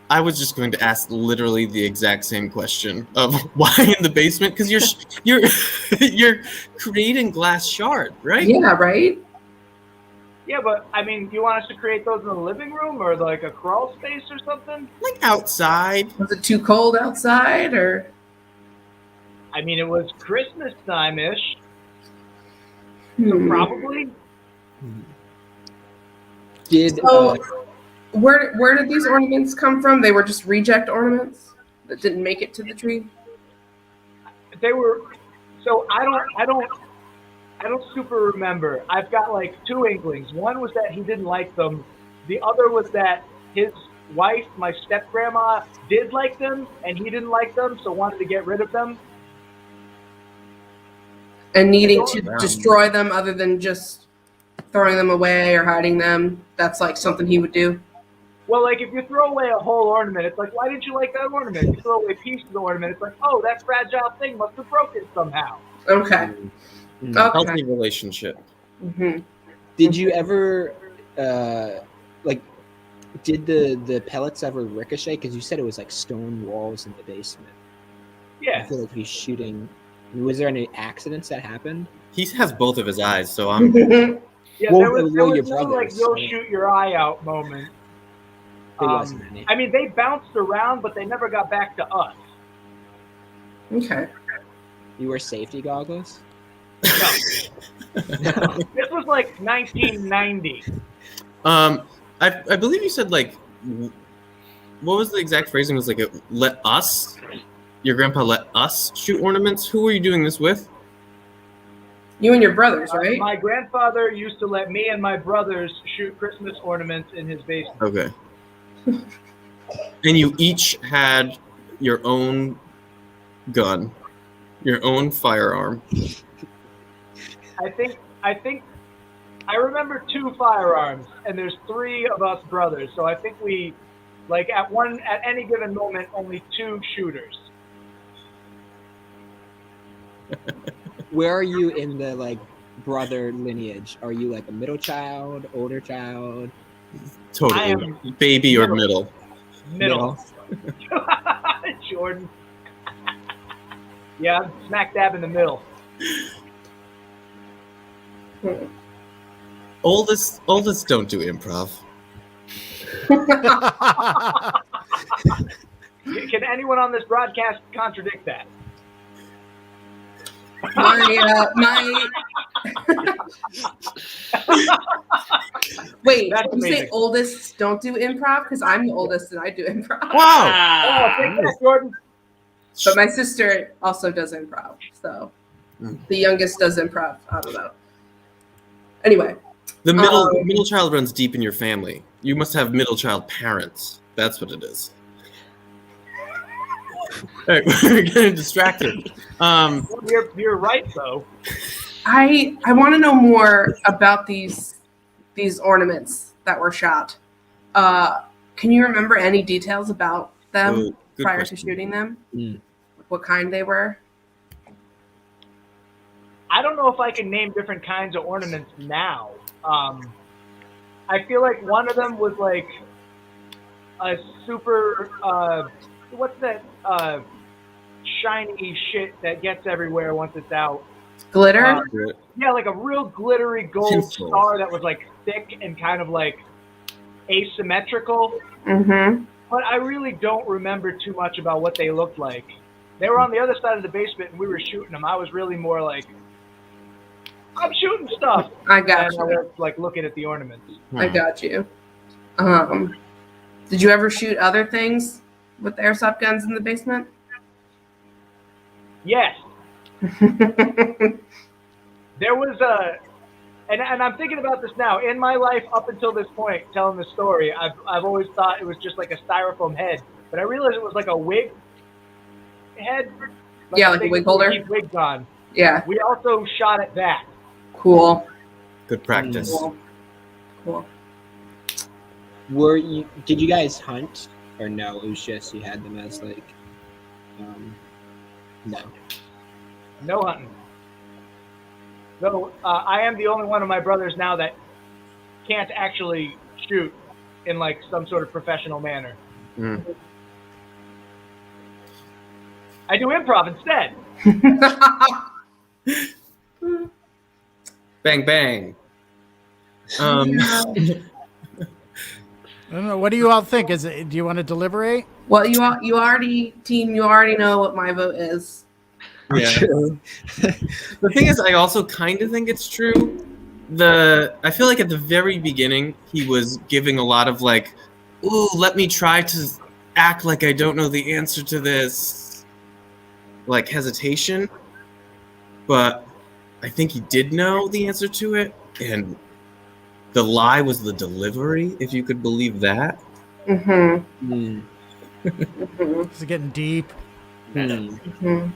I was just going to ask literally the exact same question of why in the basement? Because you're creating glass shard, right? Yeah, right? Yeah, but, I mean, do you want us to create those in the living room or, like, a crawl space or something? Like outside. Was it too cold outside, or? I mean, it was Christmas time-ish, so probably. Where did these ornaments come from? They were just reject ornaments that didn't make it to the tree? They were, so I don't super remember. I've got like two inklings. One was that he didn't like them. The other was that his wife, my step grandma, did like them, and he didn't like them, so wanted to get rid of them. And needing to destroy them other than just throwing them away or hiding them. That's like something he would do. Well, like if you throw away a whole ornament, it's like, why didn't you like that ornament? If you throw away a piece of the ornament, it's like, oh, that fragile thing must have broken somehow. Okay. Healthy relationship. Mm-hmm. Did you ever, like, did the pellets ever ricochet? Because you said it was like stone walls in the basement. Yeah. I feel like he's shooting. Was there any accidents that happened? He has both of his eyes, so I'm. Yeah, Well, there was your no like brothers, you'll right? shoot your eye out moment. There wasn't any. I mean, they bounced around, but they never got back to us. Okay. You wear safety goggles? No. This was like 1990. I believe you said like, what was the exact phrasing? Was like, let us. Your grandpa let us shoot ornaments. Who were you doing this with? You and your brothers, right? My grandfather used to let me and my brothers shoot Christmas ornaments in his basement. Okay. And you each had your own gun, your own firearm. I think I remember 2 firearms, and there's 3 of us brothers. So I think we, like at any given moment, only 2 shooters. Where are you in the like brother lineage? Are you like a middle child, older child? Totally. I am Baby or middle. Middle. Jordan. Yeah, I'm smack dab in the middle. Oldest don't do improv. Can anyone on this broadcast contradict that? My Wait, That's you say amazing. oldest don't do improv? Because I'm the oldest and I do improv. Oh, Ah, take that, Jordan. But my sister also does improv. So the youngest does improv. I don't know. Anyway. The middle child runs deep in your family. You must have middle child parents. That's what it is. All right, we're getting distracted. You're right, though. I want to know more about these ornaments that were shot. Can you remember any details about them Good prior question. to shooting them? Mm. What kind they were? I don't know if I can name different kinds of ornaments now. I feel like one of them was like a super what's that shiny shit that gets everywhere once it's out? Glitter? Yeah, like a real glittery gold Tinsel. star that was like thick and kind of like asymmetrical. Mm-hmm. But I really don't remember too much about what they looked like. They were on the other side of the basement and we were shooting them. I was really more like, I'm shooting stuff. I got And I you. was like looking at the ornaments. I got you. Did you ever shoot other things with airsoft guns in the basement? Yes, there was and I'm thinking about this now. In my life up until this point, telling the story, I've always thought it was just like a styrofoam head. But I realized it was like a wig head. Yeah, like a thing wig that you holder? keep wigs on. Yeah. We also shot at that. Cool. Good practice. Cool. Did you guys hunt or no? It was just you had them as like, no. No hunting. Though I am the only one of my brothers now that can't actually shoot in like some sort of professional manner. Mm. I do improv instead. Bang bang. I don't know. What do you all think? Do you want to deliberate? Well, you already know what my vote is. Yeah. The thing is, I also kind of think it's true. I feel like at the very beginning, he was giving a lot of like, "Ooh, let me try to act like I don't know the answer to this," like hesitation. But I think he did know the answer to it, and the lie was the delivery, if you could believe that. Mm-hmm. Hmm. Mm-hmm. This is getting deep. Hmm. Mm-hmm.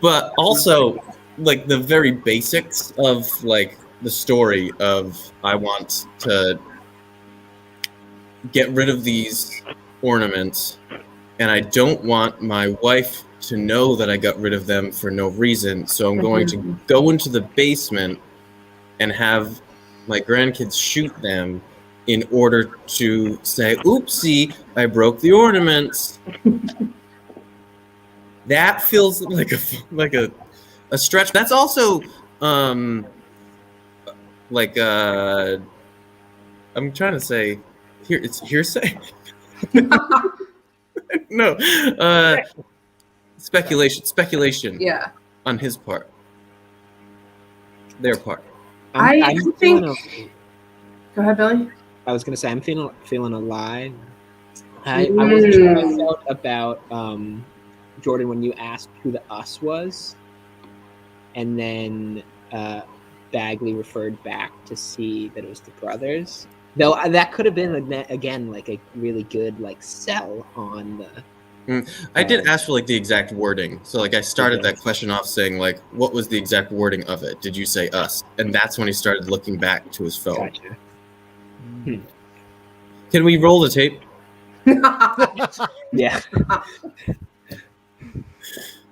But also, like, the very basics of, like, the story of I want to get rid of these ornaments, and I don't want my wife to know that I got rid of them for no reason, so I'm going to go into the basement and have my grandkids shoot them in order to say, oopsie, I broke the ornaments. That feels like a stretch. That's also like I'm trying to say here it's hearsay. No. Speculation Yeah. on his part. Their part. I think. feeling Go ahead, Billy. I was gonna say I'm feeling a lie. I wasn't sure how I felt about Jordan when you asked who the us was, and then Bagley referred back to see that it was the brothers. Though that could have been again like a really good like sell on the. I did ask for like the exact wording. So like I started that question off saying like, what was the exact wording of it? Did you say us? And that's when he started looking back to his phone. Gotcha. Can we roll the tape? Yeah.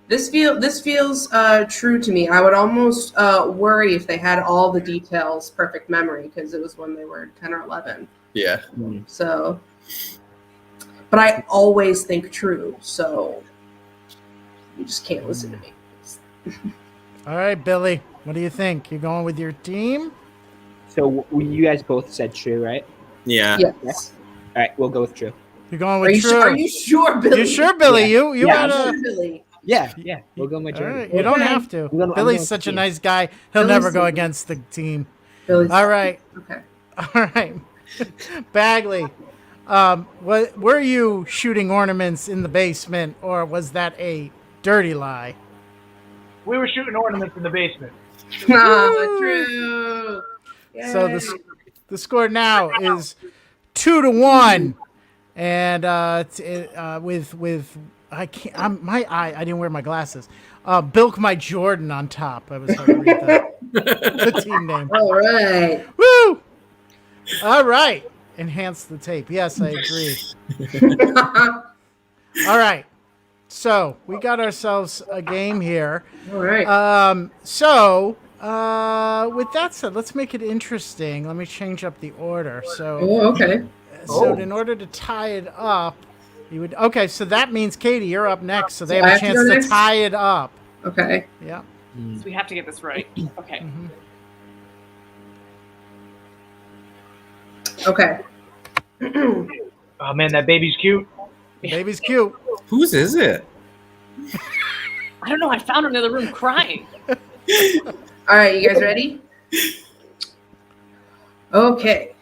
This feels true to me. I would almost worry if they had all the details perfect memory because it was when they were 10 or 11. Yeah. So, but I always think true. So you just can't listen to me. All right, Billy, what do you think? You going with your team? So you guys both said true, right? Yeah. Yes. All right, we'll go with true. You're going Are with you true. sure? Are you sure, Billy? You sure, Billy? Yeah. You Yeah, I'm gotta. sure, Billy. Yeah, we'll go with my All Jordan. right, you don't have to. I'm Billy's going such a team. nice guy. He'll Billy's never go the- against the team. Billy's All right, Okay. all right. Bagley, were you shooting ornaments in the basement, or was that a dirty lie? We were shooting ornaments in the basement. True. So Yay. the score now is 2-1, and with I can't. I didn't wear my glasses. Bilk my Jordan on top. I was hard to read that. The team name. All right. Woo! All right. Enhance the tape. Yes, I agree. All right. So we got ourselves a game here. All right. With that said, let's make it interesting. Let me change up the order. Okay. So in order to tie it up, you would. Okay, so that means Katie, you're up next. So they So I have a have to chance go to next? tie it up. Okay. Yeah. So we have to get this right. Okay. Okay. Oh man, that baby's cute. Baby's cute. Whose is it? I don't know. I found her in the other room crying. All right, you guys ready? Okay.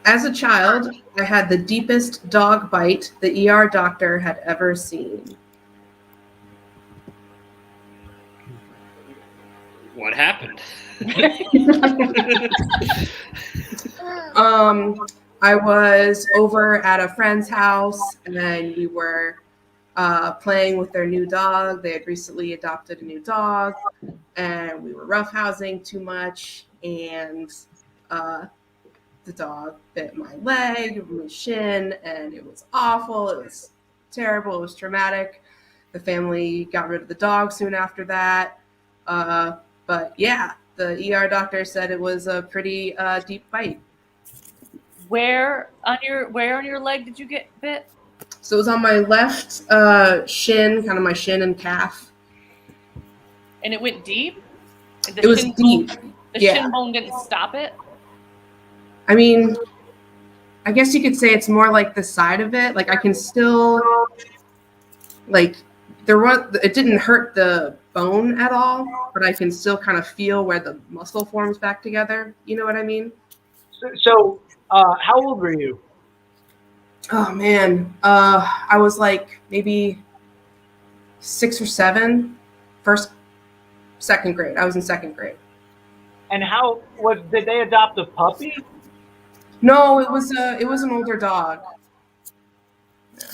As a child, I had the deepest dog bite the ER doctor had ever seen. What happened? I was over at a friend's house and we were playing with their new dog. They had recently adopted a new dog and we were roughhousing too much and the dog bit my leg, my shin, and it was awful. It was terrible. It was traumatic. The family got rid of the dog soon after that. But yeah, the ER doctor said it was a pretty deep bite. Where on your leg did you get bit? So it was on my left shin, kind of my shin and calf. And it went deep? The It was shin deep. Bone, the Yeah. shin bone didn't stop it? I mean, I guess you could say it's more like the side of it. Like I can still, like it didn't hurt the bone at all, but I can still kind of feel where the muscle forms back together. You know what I mean? So how old were you? Oh man, I was like maybe 6 or 7, second grade. I was in second grade. And did they adopt a puppy? No, it was an older dog. Do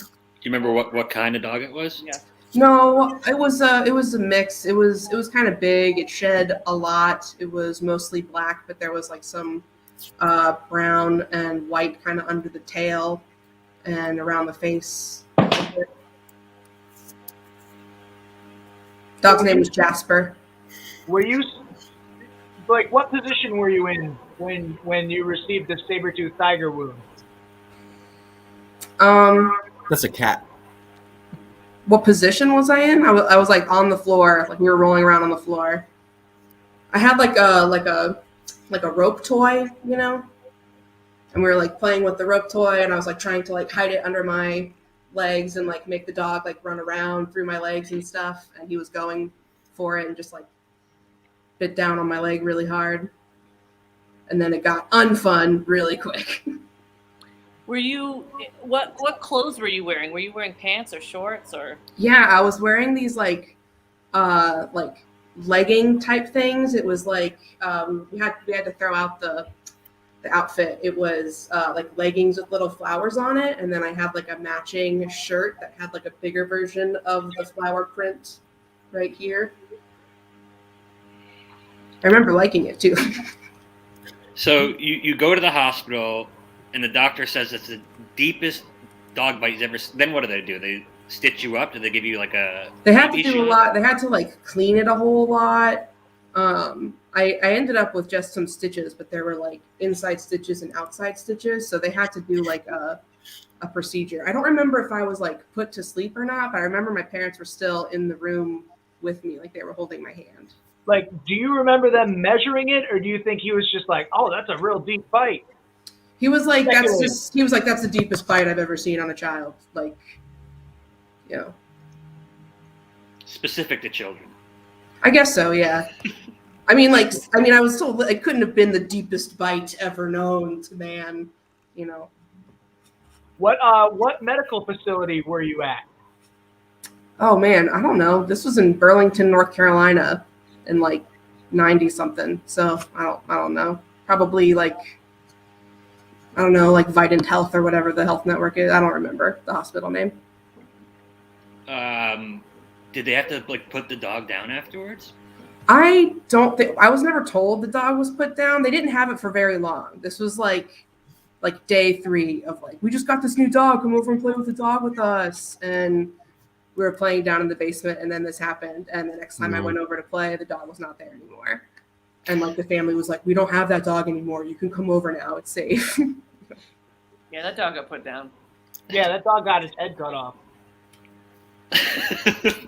you remember what kind of dog it was? Yeah. No, it was a mix. It was kind of big. It shed a lot. It was mostly black, but there was like some brown and white kind of under the tail and around the face. Dog's name was Jasper. Were you like, what position were you in when you received the saber-toothed tiger wound? That's a cat. What position was I in? I was like on the floor, like we were rolling around on the floor. I had like a rope toy, you know, and we were like playing with the rope toy, and I was like trying to like hide it under my legs and like make the dog like run around through my legs and stuff, and he was going for it and just like bit down on my leg really hard, and then it got unfun really quick. Were you what clothes were you wearing? Were you wearing pants or shorts or? Yeah, I was wearing these like legging type things. It was like we had to throw out the outfit. It was like leggings with little flowers on it, and then I had like a matching shirt that had like a bigger version of the flower print right here. I remember liking it too. So you go to the hospital, and the doctor says it's the deepest dog bite he's ever. Then what do? They stitch you up? Do they give you like a? They had to TB do a shot? lot. They had to like clean it a whole lot. I ended up with just some stitches, but there were like inside stitches and outside stitches, so they had to do like a procedure. I don't remember if I was like put to sleep or not, but I remember my parents were still in the room with me, like they were holding my hand. Like, do you remember them measuring it, or do you think he was just like, oh, that's a real deep bite? He was like, Speculating. that's the deepest bite I've ever seen on a child. Like, you know. Specific to children. I guess so, yeah. I mean, I was told it couldn't have been the deepest bite ever known to man, you know. What medical facility were you at? Oh man, I don't know. This was in Burlington, North Carolina, in like 90 something. So I don't know. Probably like, I don't know, like Vidant Health or whatever the health network is. I don't remember the hospital name. Did they have to like put the dog down afterwards? I don't think, I was never told the dog was put down. They didn't have it for very long. This was like day 3 of like, we just got this new dog, come over and play with the dog with us. And we were playing down in the basement, and then this happened. And the next time I went over to play, the dog was not there anymore. And like the family was like, we don't have that dog anymore. You can come over now. It's safe. Yeah, that dog got put down. Yeah, that dog got his head cut off.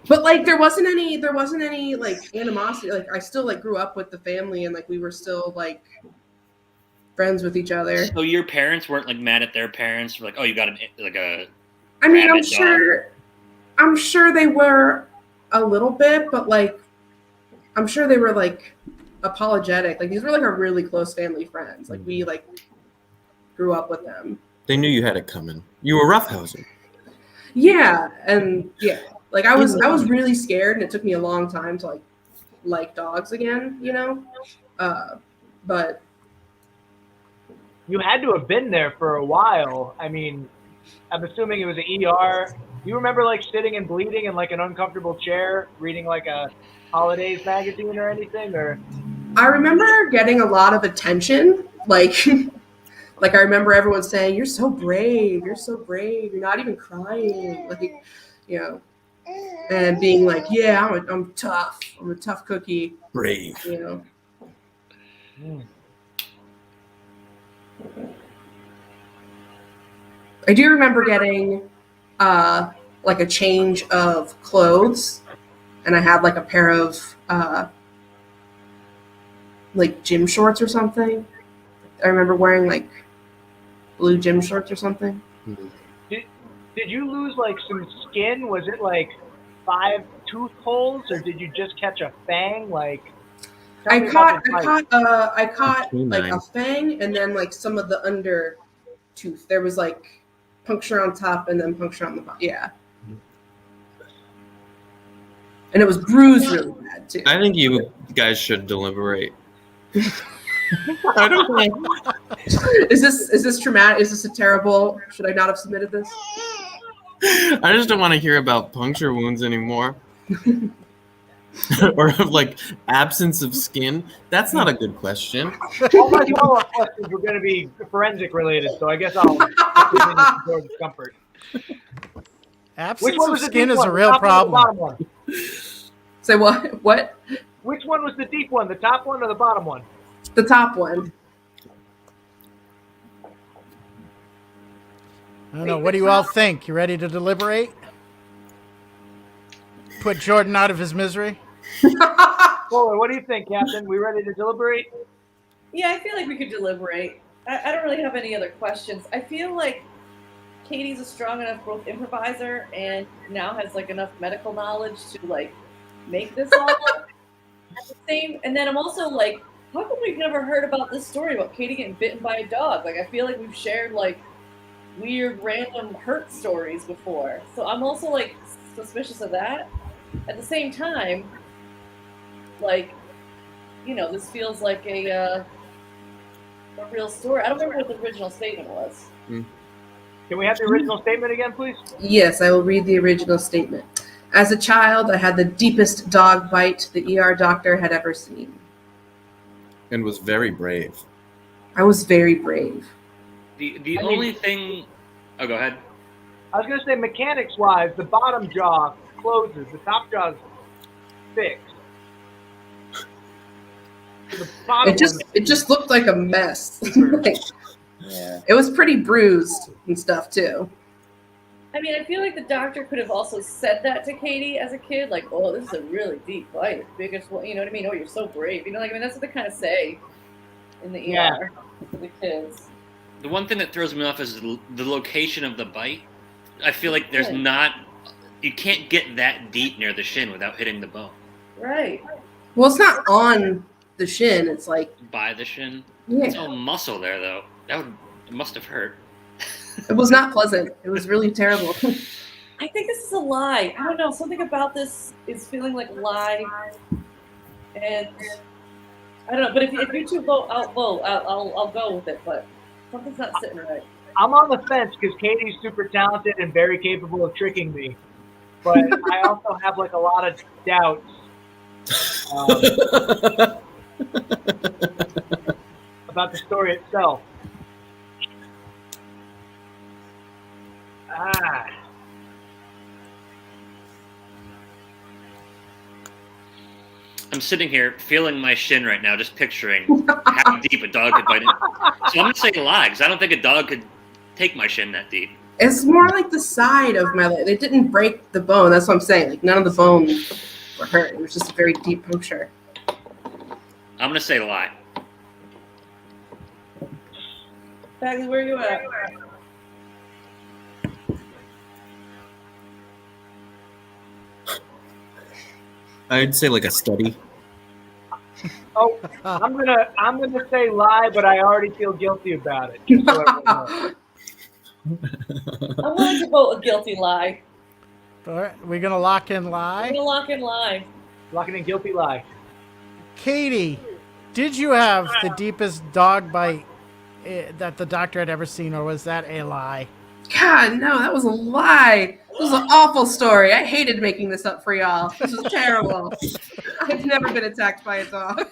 But like there wasn't any like animosity. Like I still like grew up with the family, and like we were still like friends with each other. So your parents weren't like mad at their parents for like, oh, you got a. I mean, rabid I'm sure they were a little bit, but like I'm sure they were like apologetic. Like these were like our really close family friends. Like we like grew up with them. They knew you had it coming. You were roughhousing. Yeah, and yeah, like I was really scared, and it took me a long time to like dogs again, you know. But You had to have been there for a while. I mean, I'm assuming it was an ER. You remember like sitting and bleeding in like an uncomfortable chair, reading like a holidays magazine or anything, or? I remember getting a lot of attention, like like I remember everyone saying, "You're so brave. You're so brave. You're not even crying." Like, you know, and being like, "Yeah, I'm tough. I'm a tough cookie." Brave. You know. I do remember getting like a change of clothes, and I had like a pair of like gym shorts or something. I remember wearing like blue gym shorts or something. Did you lose like some skin? Was it like 5 tooth holes, or did you just catch a fang? Like, tell I me about caught the bite. like a fang, and then like some of the under tooth. There was like puncture on top and then puncture on the bottom. Yeah. And it was bruised really bad too. I think you guys should deliberate. I don't know. Is this traumatic? Is this a terrible? Should I not have submitted this? I just don't want to hear about puncture wounds anymore. Or like absence of skin. That's not a good question. All my follow-up questions were going to be forensic related, so I guess I'll continue towards comfort. Absence of skin is a real problem. Say what? What? Which one was the deep one? The top one or the bottom one? The top one. I don't know. What do you all think? You ready to deliberate? Put Jordan out of his misery? Fuller, what do you think, Captain? We ready to deliberate? Yeah, I feel like we could deliberate. I don't really have any other questions. I feel like Katie's a strong enough both improviser and now has like enough medical knowledge to like make this all up. At the same, and then I'm also like, how come we've never heard about this story about Katie getting bitten by a dog? Like, I feel like we've shared like weird, random hurt stories before. So I'm also like suspicious of that. At the same time, like, you know, this feels like a real story. I don't remember what the original statement was. Can we have the original statement again, please? Yes, I will read the original statement. As a child, I had the deepest dog bite the ER doctor had ever seen. And was very brave. I was very brave. The only thing... Oh, go ahead. I was going to say, mechanics-wise, the bottom jaw closes. The top jaw's fixed. The bottom It just looked like a mess. Like, Yeah. it was pretty bruised and stuff too. I mean, I feel like the doctor could have also said that to Katie as a kid, like, "Oh, this is a really deep bite, biggest one." You know what I mean? Oh, you're so brave. You know, like, I mean, that's what they kind of say in the ER for the kids. The one thing that throws me off is the location of the bite. I feel like there's not... You can't get that deep near the shin without hitting the bone. Right. Well, it's not on the shin. It's like, By the shin. yeah. It's all muscle there, though. It must have hurt. It was not pleasant. It was really terrible. I think this is a lie. I don't know. Something about this is feeling like a lie. And I don't know. But if you two vote, I'll go with it. But something's not sitting right. I'm on the fence because Katie's super talented and very capable of tricking me. But I also have like a lot of doubts. About the story itself. I'm sitting here feeling my shin right now, just picturing how deep a dog could bite it. So I'm going to say lie, because I don't think a dog could take my shin that deep. It's more like the side of my leg. They didn't break the bone. That's what I'm saying. Like, none of the bones were hurt. It was just a very deep puncture. I'm going to say lie. Bagley, where are you at? I'd say like a study. Oh, I'm gonna say lie, but I already feel guilty about it. Just so everyone knows. I'm willing to vote a guilty lie. All right, we're going to lock in I'm lie. gonna lock in lie. Locking in guilty lie. Katie, did you have the deepest dog bite that the doctor had ever seen, or was that a lie? God, no, that was a lie. This was an awful story. I hated making this up for y'all. This was terrible. I've never been attacked by a dog.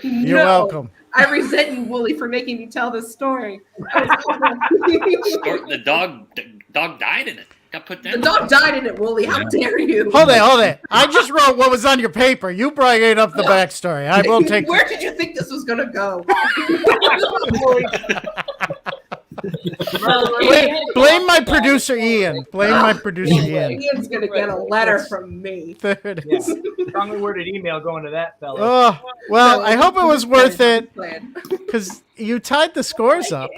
You're No. welcome. I resent you, Wooly, for making me tell this story. The dog died in it. Got put down. The dog died in it, Wooly. How dare you? Hold it. I just wrote what was on your paper. You bring it up the backstory. I will take Where did you think this was going to go? Blame my producer, Ian. Blame my producer, Ian. Ian's going to get a letter from me. There it Yeah. is. Strongly worded email going to that fella. Oh, well, I hope it was worth it Plan. because you tied the scores up.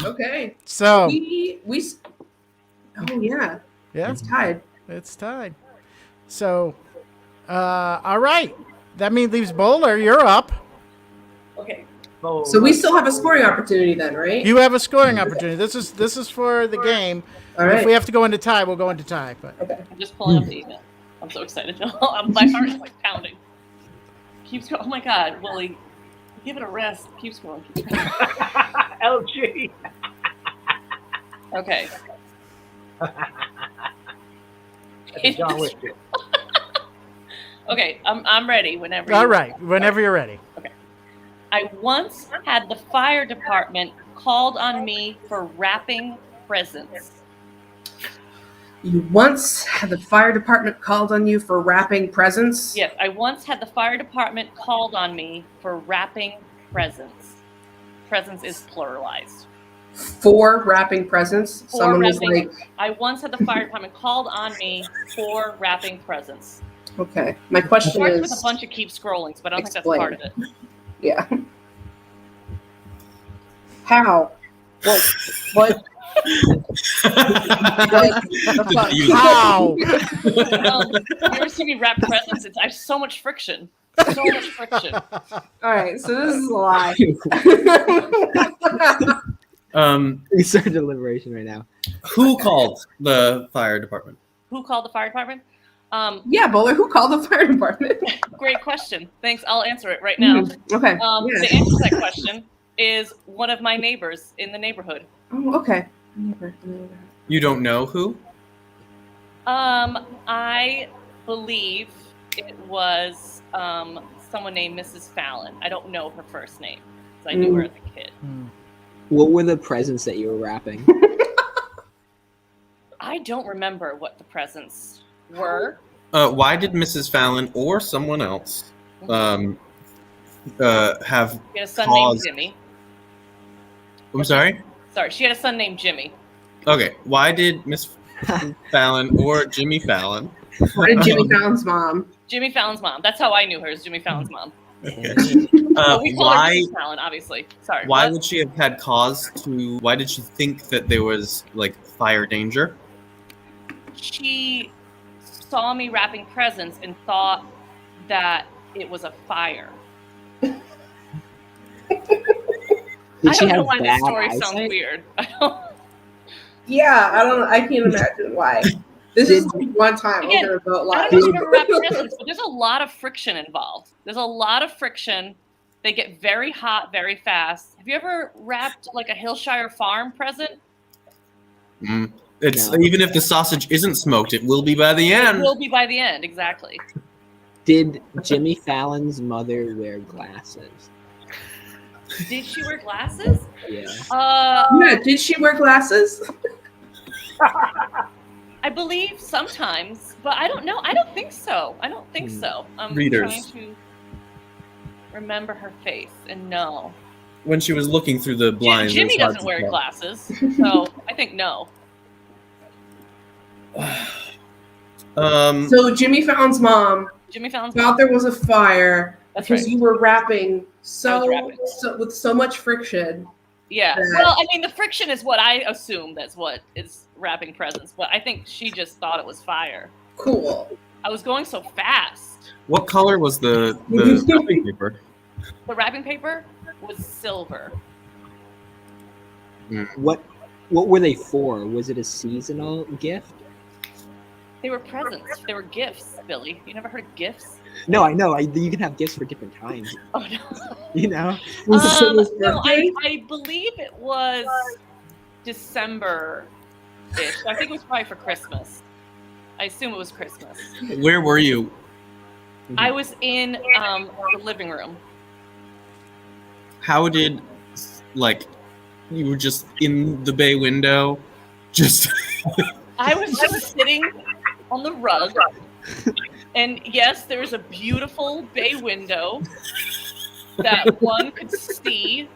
Okay. So, We. Oh, yeah. yeah, It's tied. it's tied. So, all right. That means leaves Bowler. You're up. Okay. Oh, So we still have a scoring opportunity then, right? You have a scoring opportunity. This is for the game. All right. If we have to go into tie, we'll go into tie. But Okay. I'm just pulling up the email. I'm so excited. My heart is like pounding. Keep scrolling. Oh my God, Wooly, give it a rest. Keep scrolling. Keep scrolling. LG. Okay. That's a John Wick. Okay, I'm ready whenever. all right, whenever you're ready. I once had the fire department called on me for wrapping presents. You once had the fire department called on you for wrapping presents? Yes, I once had the fire department called on me for wrapping presents. Presents is pluralized. For wrapping presents? For Someone was wrapping- like, I once had the fire department called on me for wrapping presents. okay. My question Starts with a is, bunch of keep scrollings, but I don't Explain. think that's part of it. yeah. How? What? Like, the fuck? You- Ow! You ever see me wrap presents? I have so much friction. So much friction. All right, so this is a lie. We start deliberation right now. Who called the fire department? Who called the fire department? Yeah, Bowler, who called the fire department? Great question. Thanks. I'll answer it right now. Okay. The Yeah. answer to that question is one of my neighbors in the neighborhood. Oh, okay. You don't know who? I believe it was someone named Mrs. Fallon. I don't know her first name because I knew her as a kid. What were the presents that you were wrapping? I don't remember what the presents were. Why did Mrs. Fallon or someone else have? She had a son Cause- named Jimmy. I'm sorry. Sorry, she had a son named Jimmy. Okay, why did Miss Fallon or Jimmy Fallon? What did Jimmy Fallon's mom? Jimmy Fallon's mom. That's how I knew her, is Jimmy Fallon's mom. Okay. But we call her Why? Mrs. Fallon, obviously. Sorry. Why what? would she have had cause to? Why did she think that there was like fire danger? She saw me wrapping presents and thought that it was a fire. I don't know why this story sounds weird. I don't. Yeah, I can't imagine why. This is one time Again, we're gonna vote I live. don't know if you've ever wrapped presents, but there's a lot of friction involved. There's a lot of friction. They get very hot very fast. Have you ever wrapped like a Hillshire Farm present? It's No. even if the sausage isn't smoked, it will be by the It end. will be by the end, exactly. Did Jimmy Fallon's mother wear glasses? Did she wear glasses? Yeah. Yeah, did she wear glasses? I believe sometimes, but I don't know. I don't think so. I don't think so. I'm Readers. trying to remember her face and no. When she was looking through the blinds, Jimmy it was hard doesn't to wear tell. glasses, so I think no. So Jimmy Fallon's mom Jimmy Fallon's thought there was a fire That's because right. you were wrapping I so was wrapping. with so much friction. Yeah. that- Well, I mean, the friction is what I assume that's what is wrapping presents, but I think she just thought it was fire. Cool. I was going so fast. What color was the wrapping paper? The wrapping paper was silver. What were they for? Was it a seasonal gift? They were presents. They were gifts, Billy. You never heard of gifts? No, I know. You can have gifts for different times. Oh no. You know. Was it someone's No, birthday? I believe it was December-ish. I think it was probably for Christmas. I assume it was Christmas. Where were you? I was in the living room. How did, like, you were just in the bay window, just I was just sitting on the rug. And yes, there's a beautiful bay window that one could see.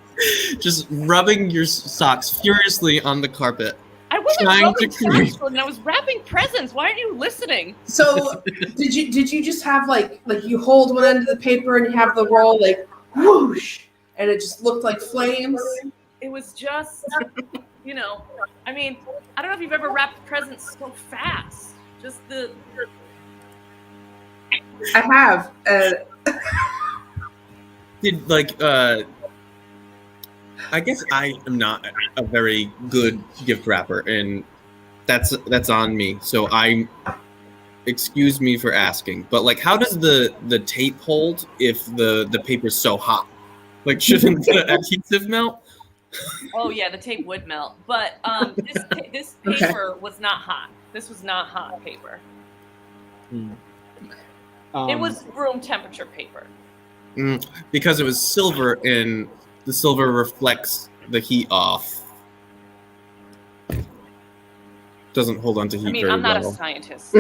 just rubbing your socks furiously on the carpet. I wasn't Trying rubbing to create- socks, Jordan. I was wrapping presents. Why aren't you listening? So did you just have like you hold one end of the paper and you have the roll like whoosh and it just looked like flames? It was just, you know, I mean, I don't know if you've ever wrapped presents so fast. Just the, I have. Did I guess I am not a very good gift wrapper, and that's on me. So excuse me for asking, but like, how does the tape hold if the paper's so hot? Like, shouldn't the adhesive melt? Oh yeah, the tape would melt. But this Okay. paper was not hot. This was not hot paper. It was room temperature paper. Because it was silver, and the silver reflects the heat off. Doesn't hold on to heat I mean, very I'm not well. a scientist.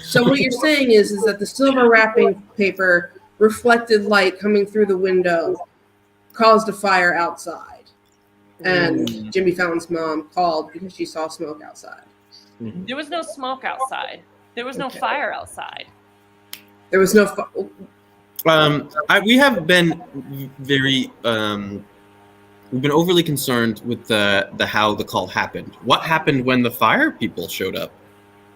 So what you're saying is that the silver wrapping paper reflected light coming through the window caused a fire outside, and Jimmy Fallon's mom called because she saw smoke outside. There was no smoke outside. There was no fire outside. There was no. We have been very we've been overly concerned with the how the call happened. What happened when the fire people showed up?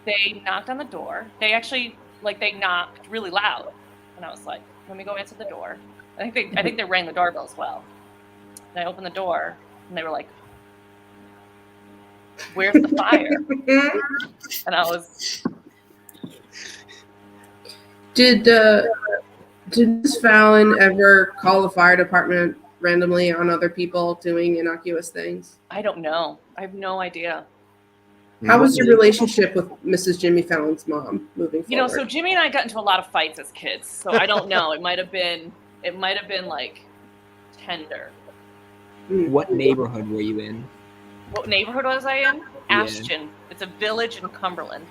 They knocked on the door. They actually they knocked really loud, and I was like, "Let me go answer the door." I think they rang the doorbell as well. And I opened the door, and they were like, "Where's the fire?" And I was. Did Ms. Fallon ever call the fire department randomly on other people doing innocuous things? I don't know. I have no idea. How was your relationship with Mrs. Jimmy Fallon's mom moving forward? So Jimmy and I got into a lot of fights as kids. So I don't know. It might have been like tender. What neighborhood were you in? What neighborhood was I in? Yeah. Ashton. It's a village in Cumberland.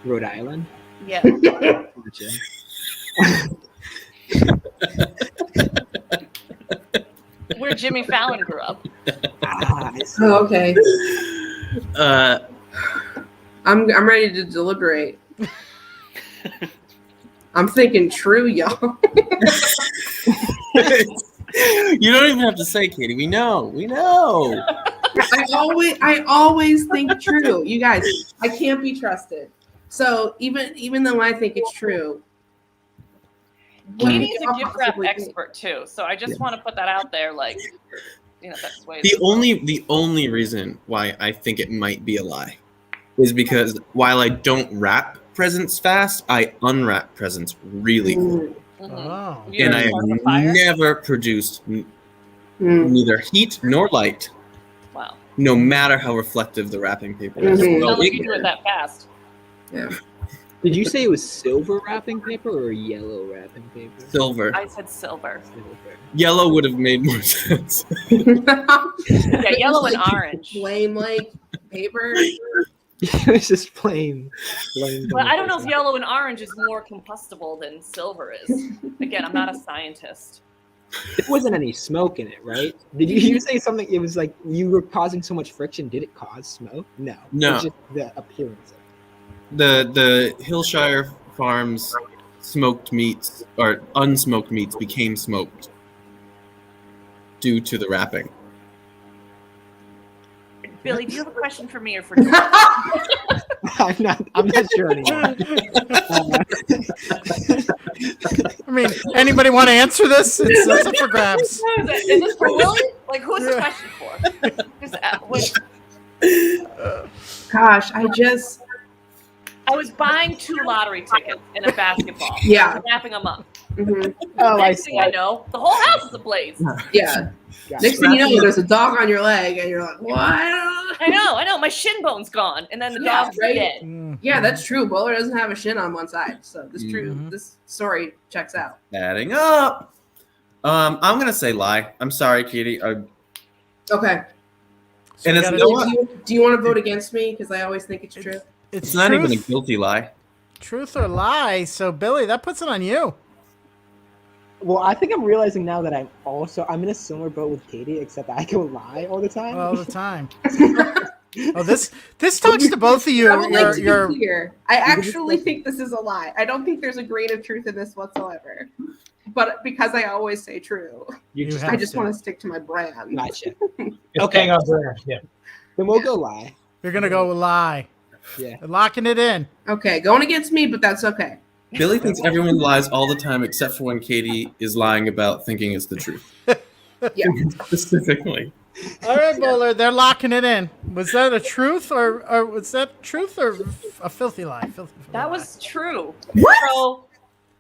Rhode Island? Yeah. Gotcha. Where Jimmy Fallon grew up. I see. Oh, okay. I'm ready to deliberate. I'm thinking true, y'all. You don't even have to say, Katie. We know. I always think true. You guys, I can't be trusted. So even though I think it's true, Katie's a gift wrap expert too, so I just want to put that out there. That's the way. The only reason why I think it might be a lie is because while I don't wrap presents fast, I unwrap presents really quick. Oh. You And ever I start the have fire? never produced neither heat nor light, Wow. no matter how reflective the wrapping paper is. Mhm. So Not like you do it that fast. Yeah. Did you say it was silver wrapping paper or yellow wrapping paper? silver. I said silver. Silver. Yellow would have made more sense. Yeah, yellow and Like orange. Flame like paper. It was just plain. But I don't know if yellow and orange is more combustible than silver is. Again, I'm not a scientist. There wasn't any smoke in it, right? Did you say something? It was like you were causing so much friction. Did it cause smoke? No. No. It's just the appearance of it. The Hillshire Farms smoked meats or unsmoked meats became smoked due to the wrapping. Billy, do you have a question for me or for I'm not sure anymore. I mean, anybody want to answer this? It's up for grabs. Is this for Willie? Like, who is the question for? Gosh, I was buying 2 lottery tickets in a basketball. Yeah. Wrapping them up. mhm. Oh, I Next see. thing I know, the whole house is ablaze. Yeah. Gotcha. Next thing you know, there's a dog on your leg, and you're like, what? I know. My shin bone's gone, and then the Yeah, dog's right? dead. Mm. Yeah, that's true. Bowler doesn't have a shin on one side, so this Mhm. this story checks out. Adding up. I'm gonna say lie. I'm sorry, Katie. Okay. So And we it's gotta- no- Do you want to vote against me? Because I always think it's true. it's It's not even a truth, guilty lie. truth or lie. So Billy, that puts it on you. Well, I think I'm realizing now that I'm in a similar boat with Katie, except I can lie all the time. All the time. Oh, this talks to both of you. I would like to Your be clear. I actually think this is a lie. I don't think there's a grain of truth in this whatsoever. But because I always say true, You just have I just to. want to stick to my brand. gotcha. It's Okay. hang on there. Yeah. Then we'll go lie. You're gonna go with lie. Yeah. Locking it in. Okay, going against me, but that's okay. Billy thinks everyone lies all the time except for when Katie is lying about thinking it's the truth. Yeah. Specifically. All right, Bowler, they're locking it in. Was that a truth or was that truth or a filthy lie? Filthy That lie. was true. What? So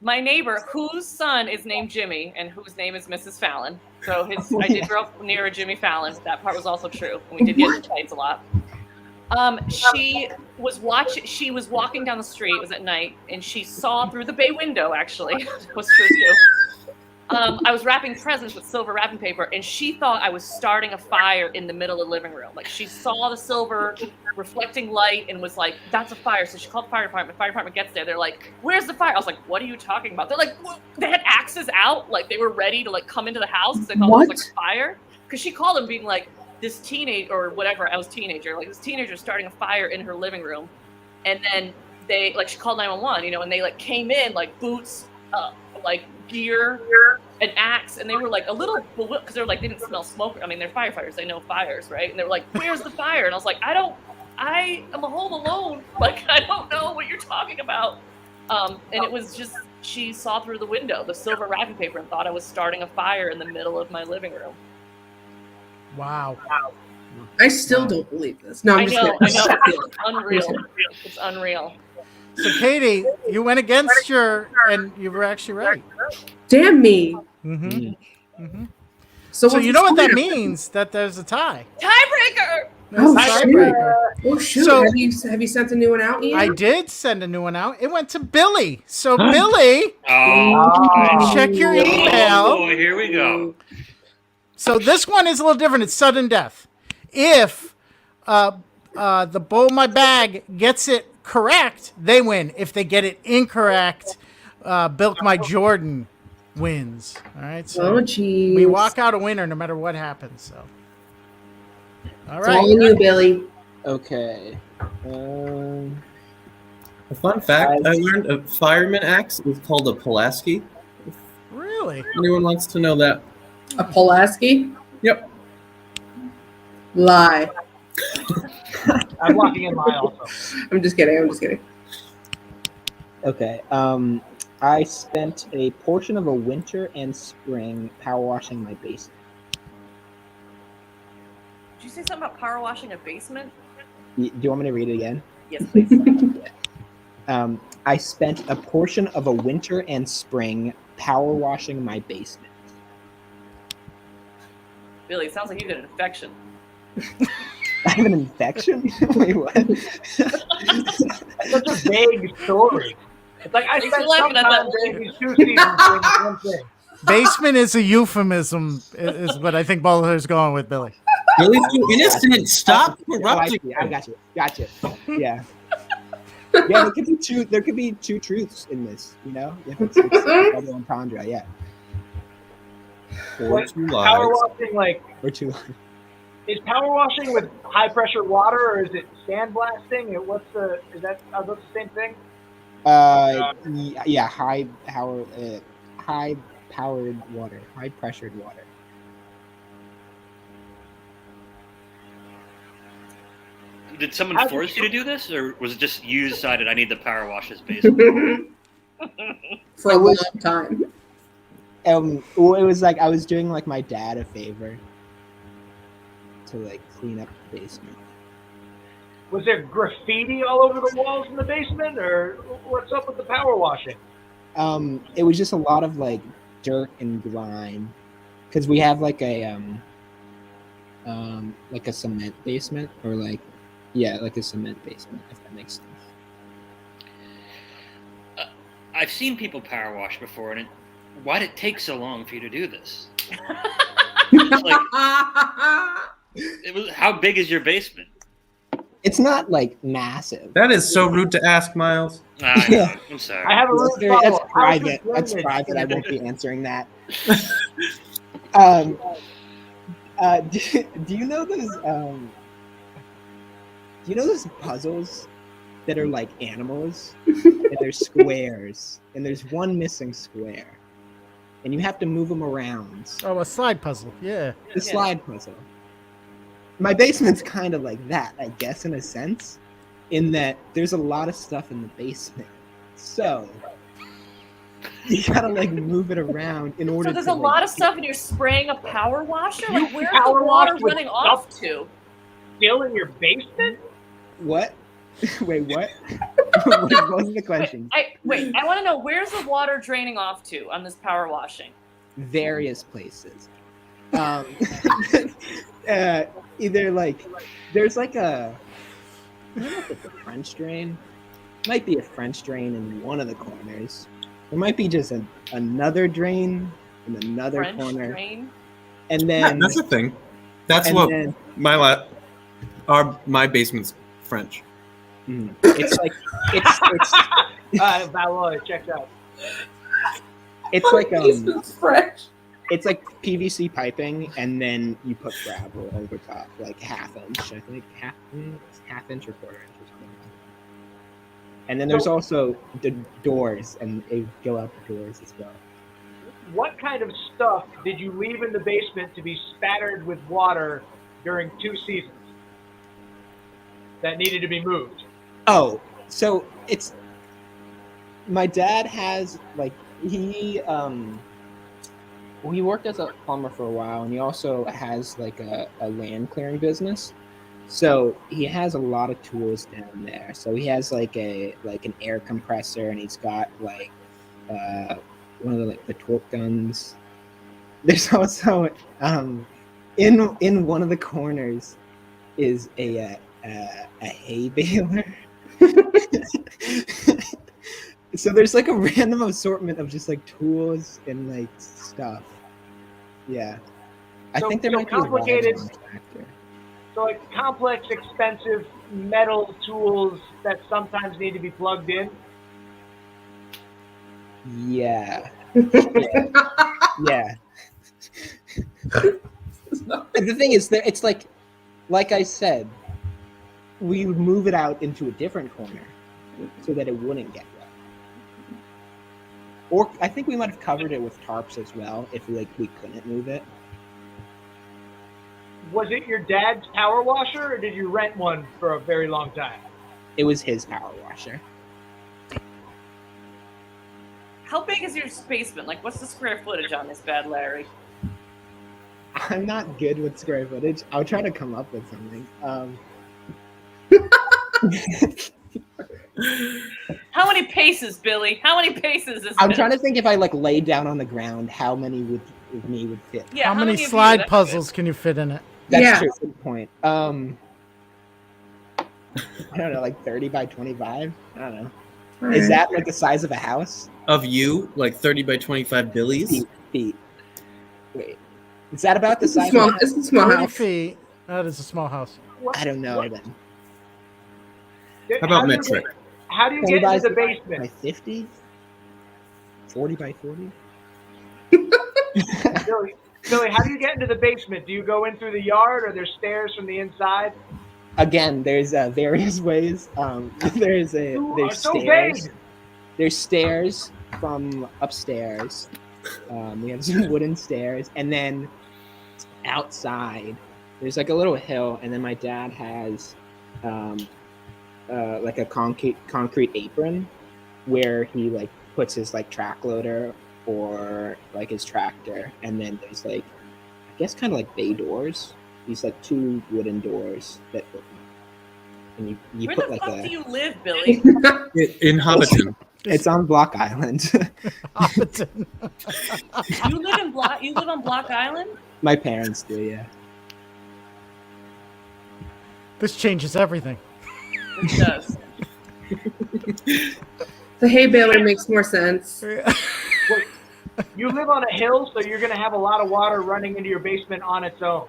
my neighbor, whose son is named Jimmy and whose name is Mrs. Fallon. So I did grow up near a Jimmy Fallon. That part was also true. And we did get into fights a lot. She was walking down the street, it was at night, and she saw through the bay window, actually. It was true too. I was wrapping presents with silver wrapping paper, and she thought I was starting a fire in the middle of the living room. Like, she saw the silver reflecting light and was like, that's a fire. So she called the fire department. Fire department gets there. They're like, where's the fire? I was like, what are you talking about? They're like, well, they had axes out. Like, they were ready to, like, come into the house because they thought it was, like, a fire. Because she called them being like, this teenage, or whatever, I was a teenager, like, this teenager starting a fire in her living room. And then they, like, she called 911, and they, like, came in, like, boots, like, gear, an axe, and they were like a little bewildered because they're like, they didn't smell smoke. I mean, they're firefighters, they know fires, right? And they were like, where's the fire? And I was like, I am home alone. Like, I don't know what you're talking about. And it was just, she saw through the window, the silver wrapping paper, and thought I was starting a fire in the middle of my living room. Wow. I still don't believe this. No, I'm I just know. kidding. It's unreal. It's unreal. So, Katie, you went against and you were actually right. Damn me. Mm-hmm. Mm. Mm-hmm. So So what's you the know what that score? means? That there's a tie. Tiebreaker! There's a Oh, tiebreaker. Oh shoot! So- have you sent a new one out yet? I did send a new one out. It went to Billy. So, Billy, Oh, check your oh email. boy, here we go. So this one is a little different. It's sudden death. If the Bowl My Bag gets it correct, they win. If they get it incorrect, Bilk My Jordan wins. All right. So Oh jeez. we walk out a winner no matter what happens. So. All It's all right. on you, Billy. Okay. A fun fact, I learned a fireman axe is called a Pulaski. Really? Anyone wants to know that? A Pulaski? Yep. Lie. I'm locking in lie also. I'm just kidding. Okay. I spent a portion of a winter and spring power washing my basement. Did you say something about power washing a basement? Do you want me to read it again? Yes, please. I spent a portion of a winter and spring power washing my basement. Billy, it sounds like you got an infection. I have an infection? Wait, what? It's such a vague story. It's like I Thanks spent for laughing some at that, time Billy. during these 2 seasons doing the same thing. Basement is a euphemism, is what I think Bowler's going with, Billy. Billy's too innocent. Stop Oh, I corrupting. see. I got you. Yeah. Yeah, there could be two truths in this, It's double entendre, yeah. Or Like, two power lies. washing, like, Or two. is power washing with high pressure water or is it sandblasting? Are those the same thing? Yeah, high powered water, high pressured water. Did someone force you to do this, or was it just you decided I need to power wash this basement? For a long time. Well, it was like I was doing like my dad a favor to like clean up the basement. Was there graffiti all over the walls in the basement, or what's up with the power washing? It was just a lot of like dirt and grime, because we have like a cement basement, or like a cement basement, if that makes sense. I've seen people power wash before, and why did it take so long for you to do this? Like, how big is your basement? It's not like massive. That is so rude to ask, Miles. I know. I'm sorry. I have a That's, little very, that's follow-up. private. How's That's your private. I drainage? won't be answering that. Do you know those? Do you know those puzzles that are like animals and they're squares and there's one missing square and you have to move them around? Oh, a slide puzzle. Yeah. The slide puzzle. My basement's kind of like that, I guess, in a sense, in that there's a lot of stuff in the basement. So you gotta like move it around in order. So there's to, a like, lot of stuff, and you're spraying a power washer. You Like, where's the power water wash with running off stuff? to? Still in your basement? What? Wait, what? What was the question? Wait. I want to know, where's the water draining off to on this power washing? Various places. Either like there's like a, I don't know if it's a French drain. Might be a French drain in one of the corners. There might be just another drain in another French corner, drain? and Yeah, then that's the thing. That's and what then, my basement's French. it's like it's Valois, checks out. it's like Basement's fresh. it's like PVC piping, and then you put gravel over top, like half inch, I think, half inch or quarter inch or something. And then there's also the doors, and they go out the doors as well. What kind of stuff did you leave in the basement to be spattered with water during 2 seasons that needed to be moved? Oh, so it's my dad has like he worked as a plumber for a while, and he also has like a land clearing business. So he has a lot of tools down there. So he has like an air compressor, and he's got like one of the torque guns. There's also in one of the corners is a hay baler. So there's like a random assortment of just like tools and like stuff. Yeah, I So- think there so might complicated- be a factor. So like complex, expensive metal tools that sometimes need to be plugged in. Yeah. Yeah. And the thing is that it's like I said, we would move it out into a different corner so that it wouldn't get wet. Or I think we might have covered it with tarps as well if we couldn't move it. Was it your dad's power washer, or did you rent one for a very long time? It was his power washer. How big is your basement? Like, what's the square footage on this bad Larry? I'm not good with square footage. I'll try to come up with something. How many paces, Billy? How many paces is I'm this? trying to think if I like lay down on the ground, how many would fit. Yeah, How many of you? slide That's puzzles can you fit in it? That's Yeah. true. Good point. I don't know, like 30 by 25. I don't know. Is that like the size of a house? Of you, like 30 by 25 billies. Feet. Wait, is that about the It's a size? small, Of a house? it's a small 30 house. feet. That is a small house. What- I don't know what- then. How about do you metric? How do you 20 get into the by basement? 50? 40 by 40? Billy, how do you get into the basement? Do you go in through the yard, or there's stairs from the inside? Again, there's various ways. There's You are so stairs. vague. There's stairs from upstairs. We have some wooden stairs, and then outside there's like a little hill, and then my dad has like a concrete apron where he like puts his like track loader or like his tractor, and then there's like, I guess kind of like bay doors. These like 2 wooden doors that open, and you Where put the like fuck a. do you live, Billy? In Hobbiton. It's on Block Island. Hobbiton. You live on Block Island? My parents do, yeah. This changes everything. It does. The hay baler makes more sense. You live on a hill, so you're going to have a lot of water running into your basement on its own.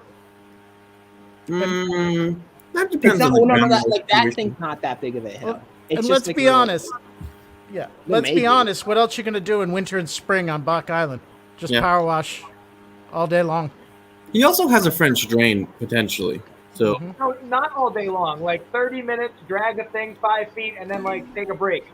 That It's depends not, on the no, ground that situation. thing's not that big of a hill. Well, It's and just let's like be a little- honest. Yeah, let's maybe. be honest. What else you gonna do in winter and spring on Block Island? Just Yeah. power wash all day long. He also has a French drain potentially. So Mhm. No, not all day long. Like 30 minutes, drag a thing 5 feet, and then like take a break.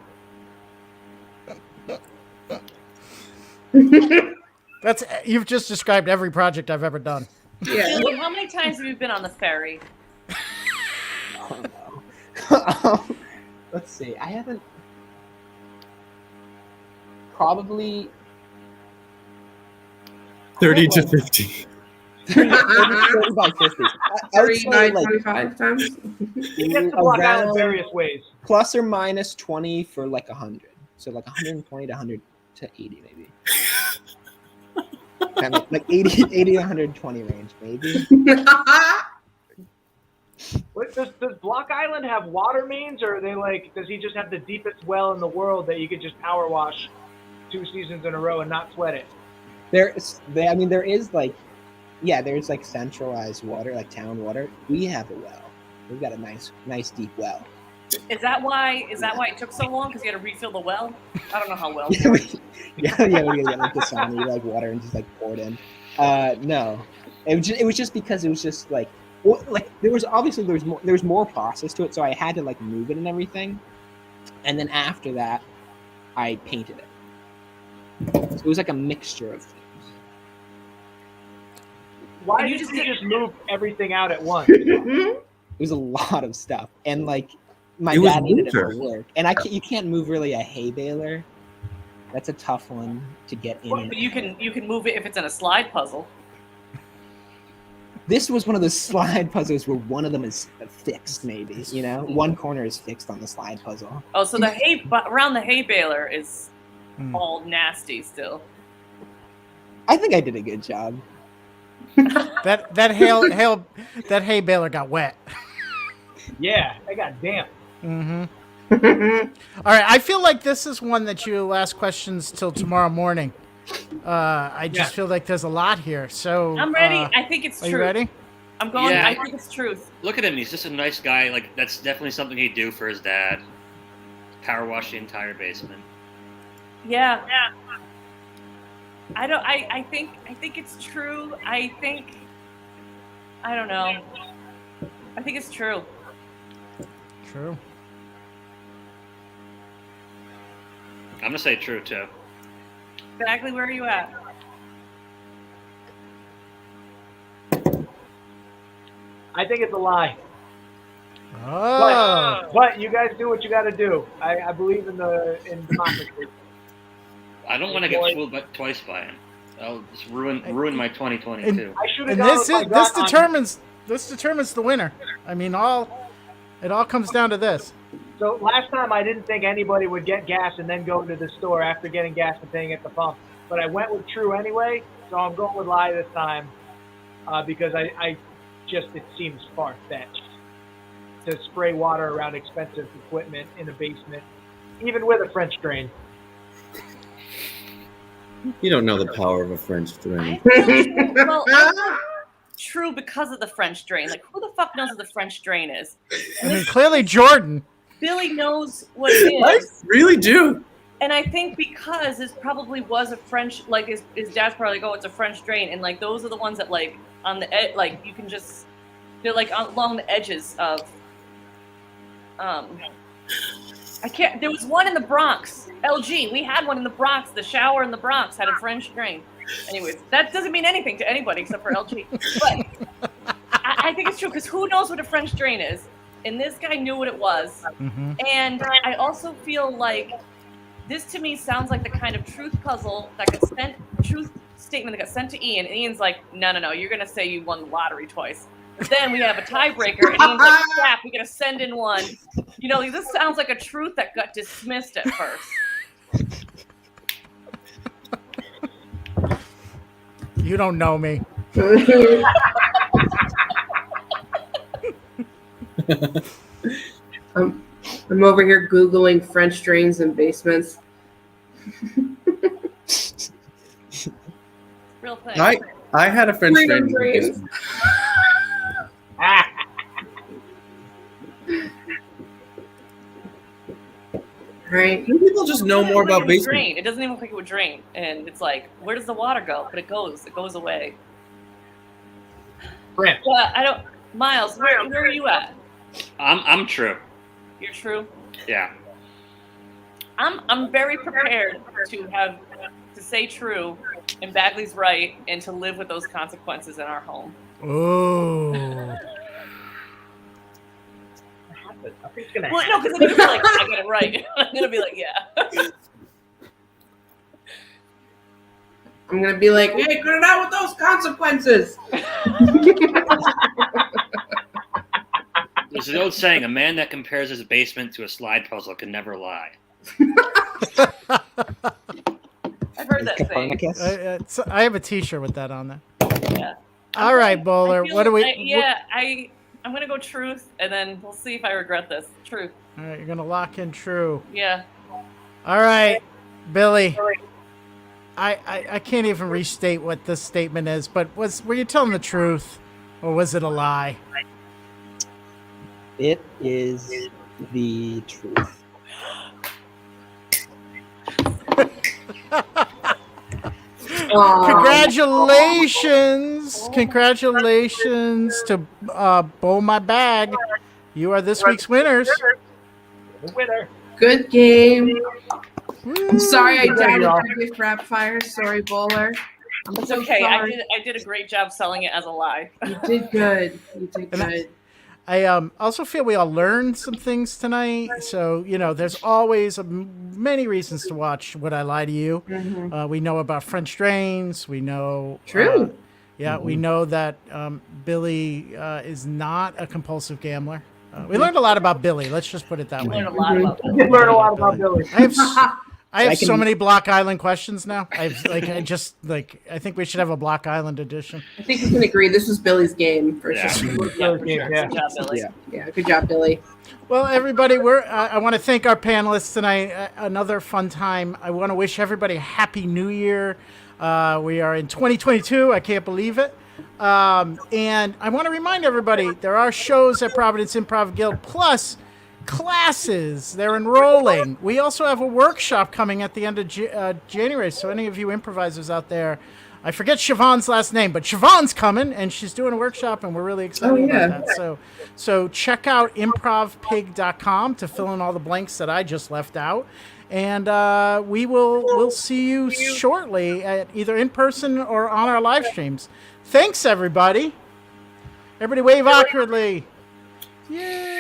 You've just described every project I've ever done. Yeah. Billy, how many times have you been on the ferry? Oh, no. Let's see. I probably 30 to 50. 30 by 50. I would 30 say by like 25 times. It gets to Block Island around various ways. plus or minus 20 for like 100. So like 120 to 100 to 80 maybe. I mean, like 80 to 120 range maybe. What, does Block Island have water mains, or are they like? Does he just have the deepest well in the world that you could just power wash 2 seasons in a row and not sweat it? There is like, yeah, there's like centralized water, like town water. We have a well. We've got a nice deep well. Is that why it took so long? Because you had to refill the well? I don't know how well. yeah, we gotta get like the sauna, like water, and just like pour it in. No, it was just because it was just like, well, like there was more process to it, so I had to like move it and everything, and then after that, I painted it. So it was like a mixture of things. Why And you did just you did- just move everything out at once? It was a lot of stuff, and like my It was dad needed it for winter. work, and you can't move really a hay baler. That's a tough one to get in. But you can move it if it's in a slide puzzle. This was one of those slide puzzles where one of them is fixed, maybe. You know, one corner is fixed on the slide puzzle. Oh, so around the hay baler is Hmm. all nasty still. I think I did a good job. That hay baler got wet. Yeah, I got damp. Mm-hmm. All right, I feel like this is one that you'll ask questions till tomorrow morning. I just feel like there's a lot here. So I'm ready. I think it's Are true. you ready? I'm going. Yeah. I think it's truth. Look at him. He's just a nice guy. Like, that's definitely something he'd do for his dad. Power wash the entire basement. Yeah. I think it's true. I don't know. I think it's true. True. I'm gonna say true too. Bagley, where are you at? I think it's a lie. Oh. But you guys do what you got to do. I believe in democracy. I don't want to get fooled twice by him. I'll just ruin my 2022. I should have And gone this with my is gut on- this determines the winner. I mean, it all comes down to this. So last time I didn't think anybody would get gas and then go to the store after getting gas and paying at the pump. But I went with true anyway, so I'm going with lie this time because it seems far-fetched to spray water around expensive equipment in a basement, even with a French drain. You don't know the power of a French drain. Well, I true because of the French drain. Like, who the fuck knows what the French drain is? I mean, clearly Jordan. Billy knows what it I is. really do. And I think because this probably was a French, like his dad's probably like, oh, it's a French drain, and like those are the ones that like on the like you can just they're like along the edges of. I can't. There was one in the Bronx. LG. We had one in the Bronx. The shower in the Bronx had a French drain. Anyways, that doesn't mean anything to anybody except for LG. But I think it's true because who knows what a French drain is? And this guy knew what it was. Mm-hmm. And I also feel like this to me sounds like the kind of truth puzzle that got sent, truth statement that got sent to Ian. And Ian's like, no, you're going to say you won the lottery twice. But then we have a tiebreaker, and Ian's like, crap, we got to send in one. You know, this sounds like a truth that got dismissed at first. You don't know me. I'm over here Googling French drains and basements. Real thing. I had a French Freedom drain. drains. Right. Do people just know more about basement? Drain. It doesn't even look like it would drain. And it's like, where does the water go? But it goes away. France. Yeah, I don't. Myles, where are you at? I'm true. You're true. Yeah. I'm very prepared to say true, and Bagley's right, and to live with those consequences in our home. Oh. I think it's gonna Well, no, because then you're gonna be like, I get it right. I'm gonna be like, yeah. I'm gonna be like, hey, cut it out with those consequences. There's an old saying: a man that compares his basement to a slide puzzle can never lie. I've heard that saying. Copernicus? I have a T-shirt with that on there. Yeah. All right, Bowler. What do we? I'm gonna go truth, and then we'll see if I regret this. Truth. All right, you're gonna lock in true. Yeah. All right, Billy. I can't even restate what this statement is, but were you telling the truth, or was it a lie? It is the truth. Congratulations to Bowl My Bag. You are this week's winners. The winner. Good game. I'm sorry I Good doubted job. your gift wrap fire. Sorry, Bowler. I'm It's so okay. sorry. I did a great job selling it as a lie. You did good. You did good. I also feel we all learned some things tonight. So, there's always many reasons to watch Would I Lie to You. Mm-hmm. We know about French drains. We know... True. We know that Billy is not a compulsive gambler. We learned a lot about Billy. Let's just put it that You way. learned a lot about I did learn a lot about Billy. I have so many Block Island questions now. I think we should have a Block Island edition. I think we can agree this was Billy's game for Yeah. sure. Yeah, for Yeah. sure. Good job, Billy. Yeah. Yeah, good job, Billy. Well, everybody, I want to thank our panelists tonight. Another fun time. I want to wish everybody a happy New Year. We are in 2022. I can't believe it. And I want to remind everybody there are shows at Providence Improv Guild plus classes. They're enrolling. We also have a workshop coming at the end of January. So any of you improvisers out there, I forget Siobhan's last name, but Siobhan's coming and she's doing a workshop and we're really excited about that. So check out improvpig.com to fill in all the blanks that I just left out. And we'll see you shortly at either in person or on our live streams. Thanks, everybody. Everybody wave awkwardly. Yay!